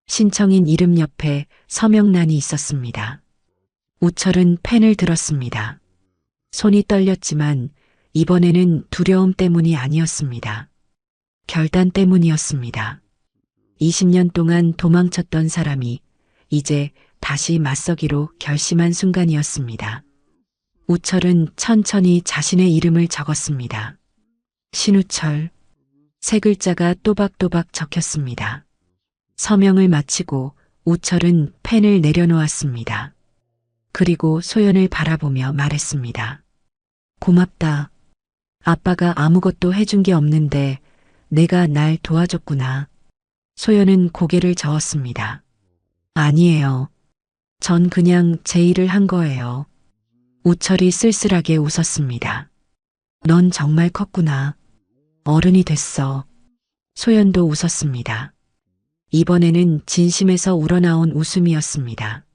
신청인 이름 옆에 서명란이 있었습니다. 우철은 펜을 들었습니다. 손이 떨렸지만 이번에는 두려움 때문이 아니었습니다. 결단 때문이었습니다. 20년 동안 도망쳤던 사람이 이제 다시 맞서기로 결심한 순간이었습니다. 우철은 천천히 자신의 이름을 적었습니다. 신우철. 세 글자가 또박또박 적혔습니다. 서명을 마치고 우철은 펜을 내려놓았습니다. 그리고 소연을 바라보며 말했습니다. 고맙다. 아빠가 아무것도 해준 게 없는데 내가 날 도와줬구나. 소연은 고개를 저었습니다. 아니에요. 전 그냥 제 일을 한 거예요. 우철이 쓸쓸하게 웃었습니다. 넌 정말 컸구나. 어른이 됐어. 소연도 웃었습니다. 이번에는 진심에서 우러나온 웃음이었습니다.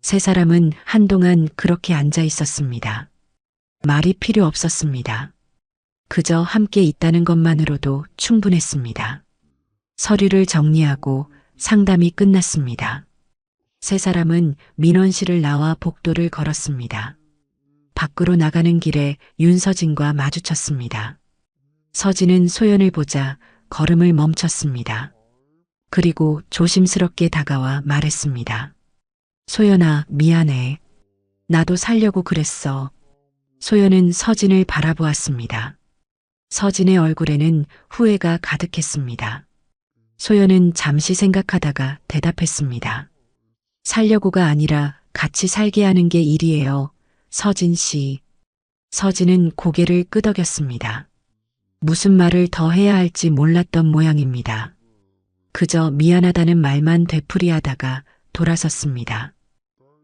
세 사람은 한동안 그렇게 앉아 있었습니다. 말이 필요 없었습니다. 그저 함께 있다는 것만으로도 충분했습니다. 서류를 정리하고 상담이 끝났습니다. 세 사람은 민원실을 나와 복도를 걸었습니다. 밖으로 나가는 길에 윤서진과 마주쳤습니다. 서진은 소연을 보자 걸음을 멈췄습니다. 그리고 조심스럽게 다가와 말했습니다. 소연아, 미안해. 나도 살려고 그랬어. 소연은 서진을 바라보았습니다. 서진의 얼굴에는 후회가 가득했습니다. 소연은 잠시 생각하다가 대답했습니다. 살려고가 아니라 같이 살게 하는 게 일이에요. 서진 씨. 서진은 고개를 끄덕였습니다. 무슨 말을 더 해야 할지 몰랐던 모양입니다. 그저 미안하다는 말만 되풀이하다가 돌아섰습니다.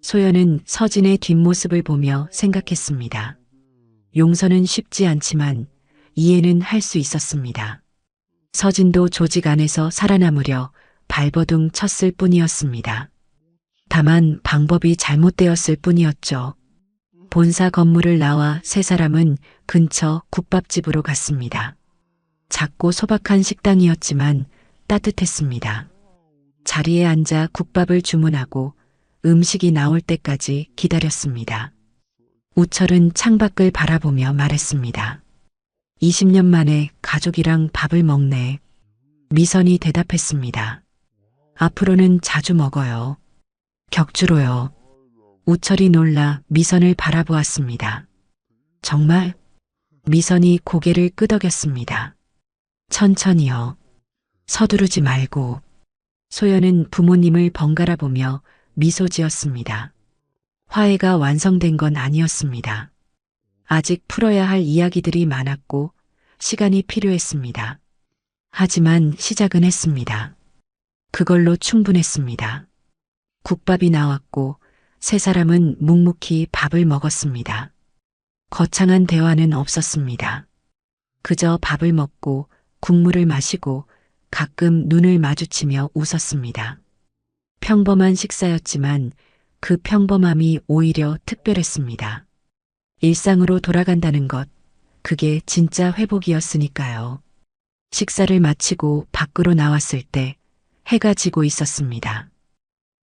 소연은 서진의 뒷모습을 보며 생각했습니다. 용서는 쉽지 않지만 이해는 할 수 있었습니다. 서진도 조직 안에서 살아남으려 발버둥 쳤을 뿐이었습니다. 다만 방법이 잘못되었을 뿐이었죠. 본사 건물을 나와 세 사람은 근처 국밥집으로 갔습니다. 작고 소박한 식당이었지만 따뜻했습니다. 자리에 앉아 국밥을 주문하고 음식이 나올 때까지 기다렸습니다. 우철은 창밖을 바라보며 말했습니다. 20년 만에 가족이랑 밥을 먹네. 미선이 대답했습니다. 앞으로는 자주 먹어요. 격주로요. 우철이 놀라 미선을 바라보았습니다. 정말? 미선이 고개를 끄덕였습니다. 천천히요. 서두르지 말고. 소연은 부모님을 번갈아 보며 미소 지었습니다. 화해가 완성된 건 아니었습니다. 아직 풀어야 할 이야기들이 많았고 시간이 필요했습니다. 하지만 시작은 했습니다. 그걸로 충분했습니다. 국밥이 나왔고 세 사람은 묵묵히 밥을 먹었습니다. 거창한 대화는 없었습니다. 그저 밥을 먹고 국물을 마시고 가끔 눈을 마주치며 웃었습니다. 평범한 식사였지만 그 평범함이 오히려 특별했습니다. 일상으로 돌아간다는 것, 그게 진짜 회복이었으니까요. 식사를 마치고 밖으로 나왔을 때 해가 지고 있었습니다.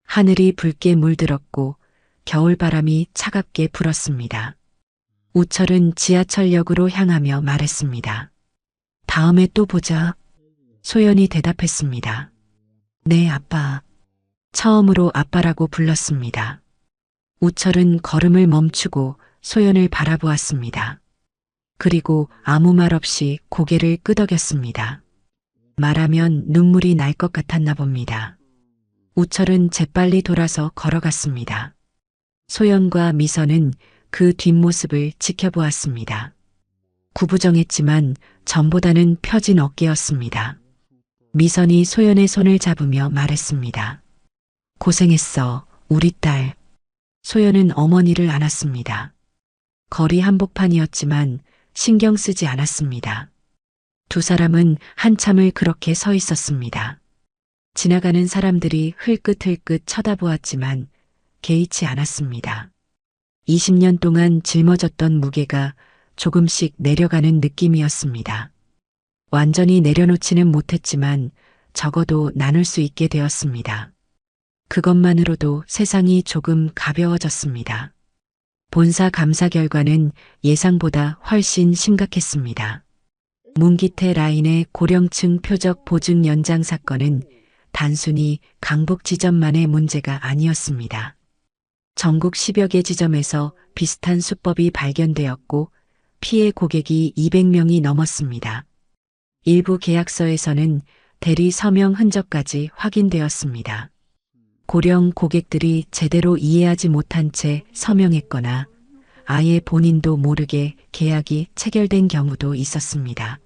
하늘이 붉게 물들었고 겨울바람이 차갑게 불었습니다. 우철은 지하철역으로 향하며 말했습니다. 다음에 또 보자. 소연이 대답했습니다. 네, 아빠. 처음으로 아빠라고 불렀습니다. 우철은 걸음을 멈추고 소연을 바라보았습니다. 그리고 아무 말 없이 고개를 끄덕였습니다. 말하면 눈물이 날 것 같았나 봅니다. 우철은 재빨리 돌아서 걸어갔습니다. 소연과 미선은 그 뒷모습을 지켜보았습니다. 구부정했지만 전보다는 펴진 어깨였습니다. 미선이 소연의 손을 잡으며 말했습니다. 고생했어, 우리 딸. 소연은 어머니를 안았습니다. 거리 한복판이었지만 신경 쓰지 않았습니다. 두 사람은 한참을 그렇게 서 있었습니다. 지나가는 사람들이 흘끗흘끗 쳐다보았지만 개의치 않았습니다. 20년 동안 짊어졌던 무게가 조금씩 내려가는 느낌이었습니다. 완전히 내려놓지는 못했지만 적어도 나눌 수 있게 되었습니다. 그것만으로도 세상이 조금 가벼워졌습니다. 본사 감사 결과는 예상보다 훨씬 심각했습니다. 문기태 라인의 고령층 표적 보증 연장 사건은 단순히 강북 지점만의 문제가 아니었습니다. 전국 10여 개 지점에서 비슷한 수법이 발견되었고 피해 고객이 200명이 넘었습니다. 일부 계약서에서는 대리 서명 흔적까지 확인되었습니다. 고령 고객들이 제대로 이해하지 못한 채 서명했거나 아예 본인도 모르게 계약이 체결된 경우도 있었습니다.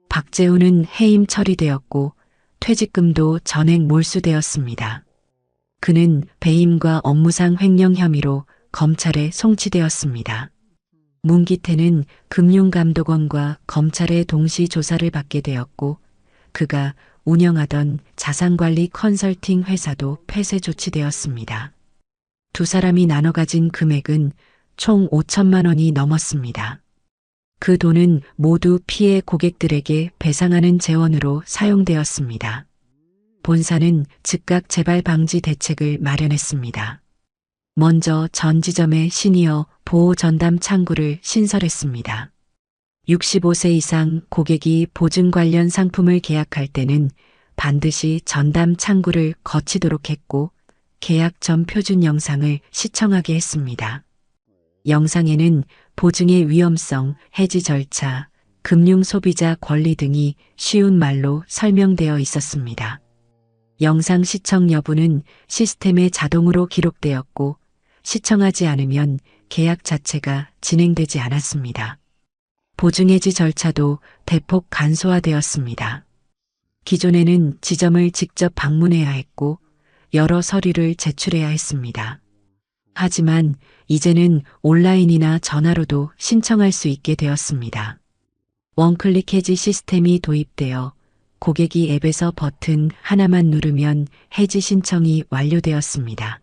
박재우는 해임 처리되었고 퇴직금도 전액 몰수되었습니다. 그는 배임과 업무상 횡령 혐의로 검찰에 송치되었습니다. 문기태는 금융감독원과 검찰의 동시 조사를 받게 되었고 그가 운영하던 자산관리 컨설팅 회사도 폐쇄 조치되었습니다. 두 사람이 나눠 가진 금액은 총 5천만 원이 넘었습니다. 그 돈은 모두 피해 고객들에게 배상하는 재원으로 사용되었습니다. 본사는 즉각 재발 방지 대책을 마련했습니다. 먼저 전 지점의 시니어 보호 전담 창구를 신설했습니다. 65세 이상 고객이 보증 관련 상품을 계약할 때는 반드시 전담 창구를 거치도록 했고 계약 전 표준 영상을 시청하게 했습니다. 영상에는 보증의 위험성, 해지 절차, 금융 소비자 권리 등이 쉬운 말로 설명되어 있었습니다. 영상 시청 여부는 시스템에 자동으로 기록되었고 시청하지 않으면 계약 자체가 진행되지 않았습니다. 보증해지 절차도 대폭 간소화되었습니다. 기존에는 지점을 직접 방문해야 했고 여러 서류를 제출해야 했습니다. 하지만 이제는 온라인이나 전화로도 신청할 수 있게 되었습니다. 원클릭 해지 시스템이 도입되어 고객이 앱에서 버튼 하나만 누르면 해지 신청이 완료되었습니다.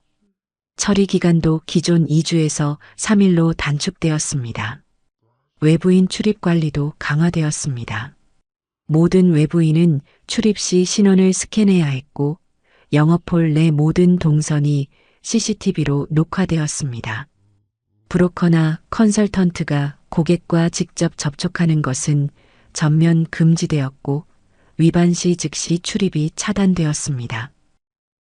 처리 기간도 기존 2주에서 3일로 단축되었습니다. 외부인 출입 관리도 강화되었습니다. 모든 외부인은 출입 시 신원을 스캔해야 했고 영업홀 내 모든 동선이 CCTV로 녹화되었습니다. 브로커나 컨설턴트가 고객과 직접 접촉하는 것은 전면 금지되었고 위반 시 즉시 출입이 차단되었습니다.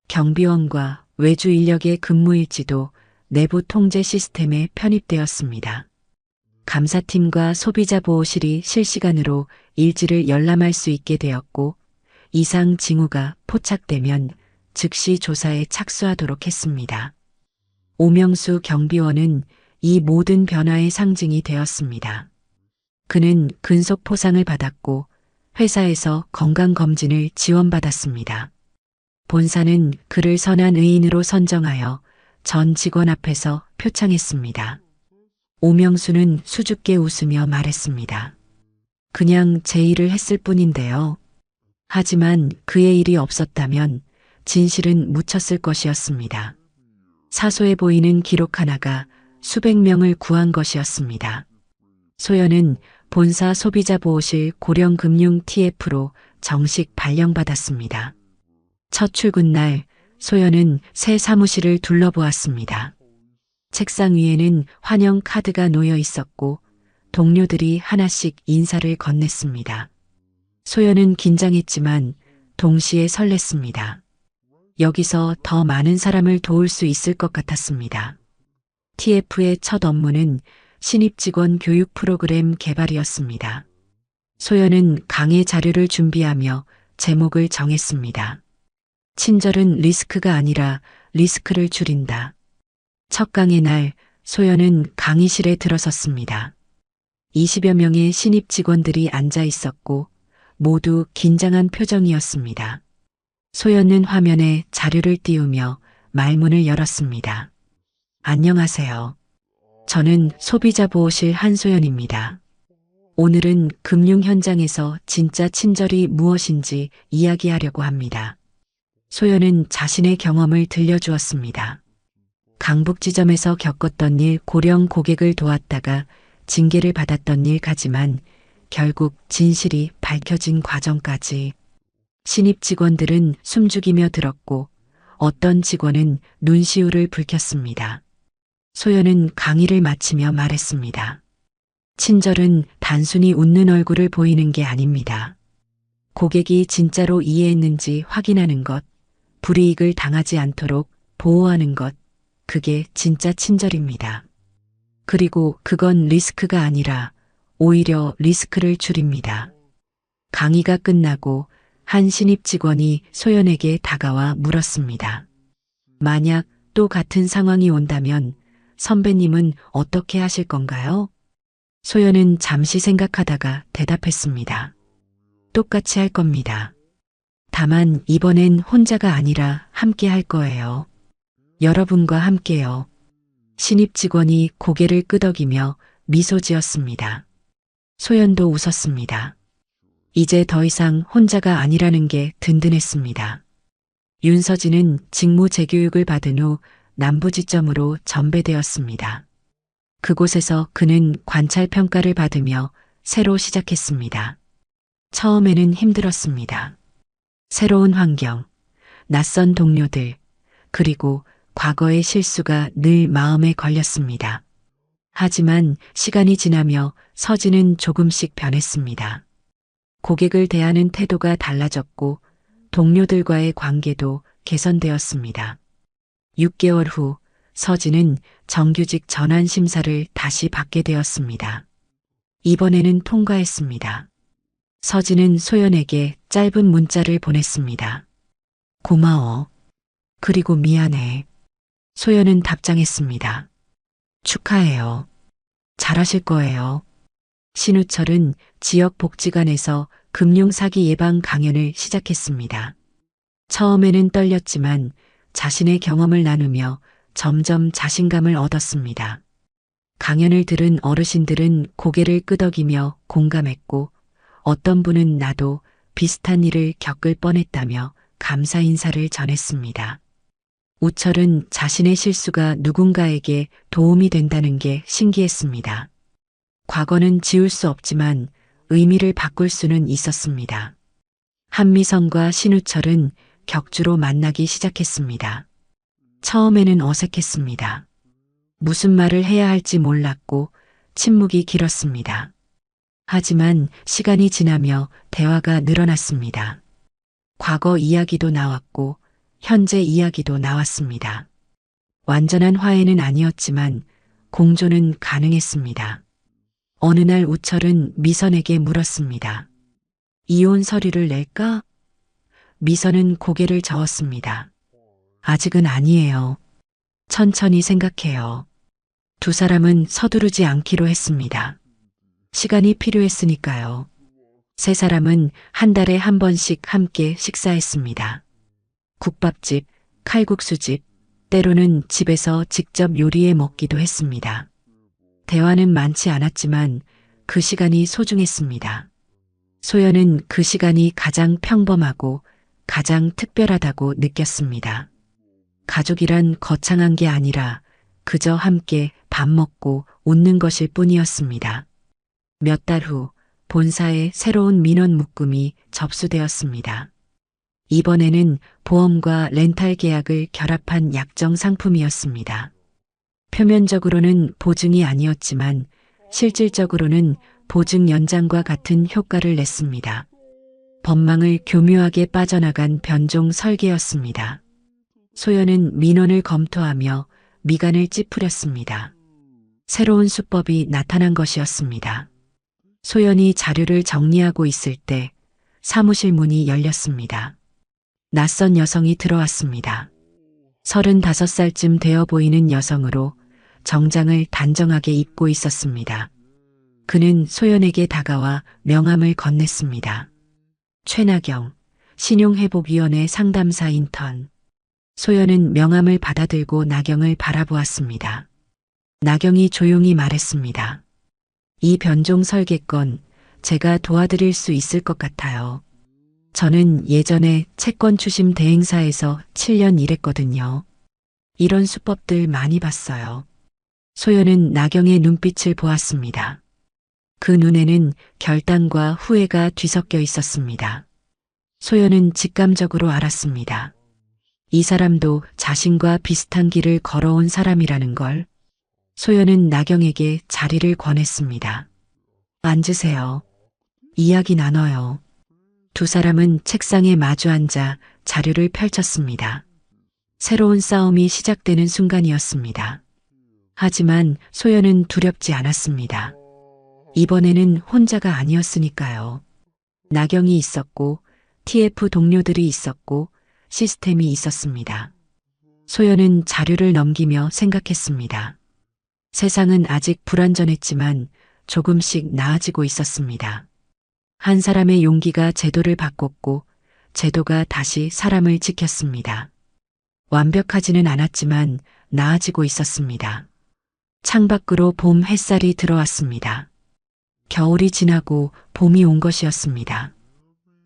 경비원과 외주 인력의 근무일지도 내부 통제 시스템에 편입되었습니다. 감사팀과 소비자보호실이 실시간으로 일지를 열람할 수 있게 되었고 이상 징후가 포착되면 즉시 조사에 착수하도록 했습니다. 오명수 경비원은 이 모든 변화의 상징이 되었습니다. 그는 근속 포상을 받았고 회사에서 건강검진을 지원받았습니다. 본사는 그를 선한 의인으로 선정하여 전 직원 앞에서 표창했습니다. 오명수는 수줍게 웃으며 말했습니다. 그냥 제 일을 했을 뿐인데요. 하지만 그의 일이 없었다면 진실은 묻혔을 것이었습니다. 사소해 보이는 기록 하나가 수백 명을 구한 것이었습니다. 소연은 본사 소비자보호실 고령금융 TF로 정식 발령받았습니다. 첫 출근 날 소연은 새 사무실을 둘러보았습니다. 책상 위에는 환영 카드가 놓여 있었고 동료들이 하나씩 인사를 건넸습니다. 소연은 긴장했지만 동시에 설렜습니다. 여기서 더 많은 사람을 도울 수 있을 것 같았습니다. TF의 첫 업무는 신입 직원 교육 프로그램 개발이었습니다. 소연은 강의 자료를 준비하며 제목을 정했습니다. 친절은 리스크가 아니라 리스크를 줄인다. 첫 강의 날 소연은 강의실에 들어섰습니다. 20여 명의 신입 직원들이 앉아 있었고 모두 긴장한 표정이었습니다. 소연은 화면에 자료를 띄우며 말문을 열었습니다. 안녕하세요. 저는 소비자보호실 한소연입니다. 오늘은 금융 현장에서 진짜 친절이 무엇인지 이야기하려고 합니다. 소연은 자신의 경험을 들려주었습니다. 강북지점에서 겪었던 일, 고령 고객을 도왔다가 징계를 받았던 일까지만 결국 진실이 밝혀진 과정까지. 신입 직원들은 숨죽이며 들었고 어떤 직원은 눈시울을 붉혔습니다. 소연은 강의를 마치며 말했습니다. 친절은 단순히 웃는 얼굴을 보이는 게 아닙니다. 고객이 진짜로 이해했는지 확인하는 것, 불이익을 당하지 않도록 보호하는 것, 그게 진짜 친절입니다. 그리고 그건 리스크가 아니라 오히려 리스크를 줄입니다. 강의가 끝나고 한 신입 직원이 소연에게 다가와 물었습니다. 만약 또 같은 상황이 온다면 선배님은 어떻게 하실 건가요? 소연은 잠시 생각하다가 대답했습니다. 똑같이 할 겁니다. 다만 이번엔 혼자가 아니라 함께 할 거예요. 여러분과 함께요. 신입 직원이 고개를 끄덕이며 미소 지었습니다. 소연도 웃었습니다. 이제 더 이상 혼자가 아니라는 게 든든했습니다. 윤서진은 직무 재교육을 받은 후 남부지점으로 전배되었습니다. 그곳에서 그는 관찰 평가를 받으며 새로 시작했습니다. 처음에는 힘들었습니다. 새로운 환경, 낯선 동료들, 그리고 과거의 실수가 늘 마음에 걸렸습니다. 하지만 시간이 지나며 서진은 조금씩 변했습니다. 고객을 대하는 태도가 달라졌고 동료들과의 관계도 개선되었습니다. 6개월 후 서진은 정규직 전환 심사를 다시 받게 되었습니다. 이번에는 통과했습니다. 서진은 소연에게 짧은 문자를 보냈습니다. 고마워. 그리고 미안해. 소연은 답장했습니다. 축하해요. 잘하실 거예요. 신우철은 지역 복지관에서 금융사기 예방 강연을 시작했습니다. 처음에는 떨렸지만 자신의 경험을 나누며 점점 자신감을 얻었습니다. 강연을 들은 어르신들은 고개를 끄덕이며 공감했고 어떤 분은 나도 비슷한 일을 겪을 뻔했다며 감사 인사를 전했습니다. 우철은 자신의 실수가 누군가에게 도움이 된다는 게 신기했습니다. 과거는 지울 수 없지만 의미를 바꿀 수는 있었습니다. 한미선과 신우철은 격주로 만나기 시작했습니다. 처음에는 어색했습니다. 무슨 말을 해야 할지 몰랐고 침묵이 길었습니다. 하지만 시간이 지나며 대화가 늘어났습니다. 과거 이야기도 나왔고 현재 이야기도 나왔습니다. 완전한 화해는 아니었지만 공존은 가능했습니다. 어느 날 우철은 미선에게 물었습니다. 이혼 서류를 낼까? 미선은 고개를 저었습니다. 아직은 아니에요. 천천히 생각해요. 두 사람은 서두르지 않기로 했습니다. 시간이 필요했으니까요. 세 사람은 한 달에 한 번씩 함께 식사했습니다. 국밥집, 칼국수집, 때로는 집에서 직접 요리해 먹기도 했습니다. 대화는 많지 않았지만 그 시간이 소중했습니다. 소연은 그 시간이 가장 평범하고 가장 특별하다고 느꼈습니다. 가족이란 거창한 게 아니라 그저 함께 밥 먹고 웃는 것일 뿐이었습니다. 몇 달 후 본사에 새로운 민원 묶음이 접수되었습니다. 이번에는 보험과 렌탈 계약을 결합한 약정 상품이었습니다. 표면적으로는 보증이 아니었지만 실질적으로는 보증 연장과 같은 효과를 냈습니다. 법망을 교묘하게 빠져나간 변종 설계였습니다. 소연은 민원을 검토하며 미간을 찌푸렸습니다. 새로운 수법이 나타난 것이었습니다. 소연이 자료를 정리하고 있을 때 사무실 문이 열렸습니다. 낯선 여성이 들어왔습니다. 35살쯤 되어 보이는 여성으로 정장을 단정하게 입고 있었습니다. 그는 소연에게 다가와 명함을 건넸습니다. 최나경, 신용회복위원회 상담사 인턴. 소연은 명함을 받아들고 나경을 바라보았습니다. 나경이 조용히 말했습니다. 이 변종 설계건 제가 도와드릴 수 있을 것 같아요. 저는 예전에 채권 추심 대행사에서 7년 일했거든요. 이런 수법들 많이 봤어요. 소연은 나경의 눈빛을 보았습니다. 그 눈에는 결단과 후회가 뒤섞여 있었습니다. 소연은 직감적으로 알았습니다. 이 사람도 자신과 비슷한 길을 걸어온 사람이라는 걸. 소연은 나경에게 자리를 권했습니다. 앉으세요. 이야기 나눠요. 두 사람은 책상에 마주 앉아 자료를 펼쳤습니다. 새로운 싸움이 시작되는 순간이었습니다. 하지만 소연은 두렵지 않았습니다. 이번에는 혼자가 아니었으니까요. 나경이 있었고 TF 동료들이 있었고 시스템이 있었습니다. 소연은 자료를 넘기며 생각했습니다. 세상은 아직 불완전했지만 조금씩 나아지고 있었습니다. 한 사람의 용기가 제도를 바꿨고 제도가 다시 사람을 지켰습니다. 완벽하지는 않았지만 나아지고 있었습니다. 창밖으로 봄 햇살이 들어왔습니다. 겨울이 지나고 봄이 온 것이었습니다.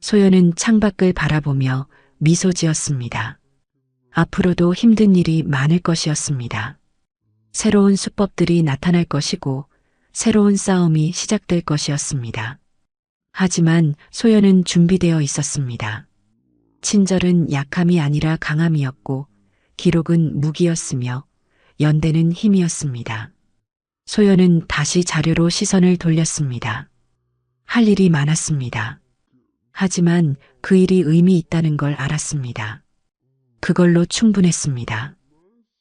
소연은 창밖을 바라보며 미소 지었습니다. 앞으로도 힘든 일이 많을 것이었습니다. 새로운 수법들이 나타날 것이고 새로운 싸움이 시작될 것이었습니다. 하지만 소연은 준비되어 있었습니다. 친절은 약함이 아니라 강함이었고 기록은 무기였으며 연대는 힘이었습니다. 소연은 다시 자료로 시선을 돌렸습니다. 할 일이 많았습니다. 하지만 그 일이 의미 있다는 걸 알았습니다. 그걸로 충분했습니다.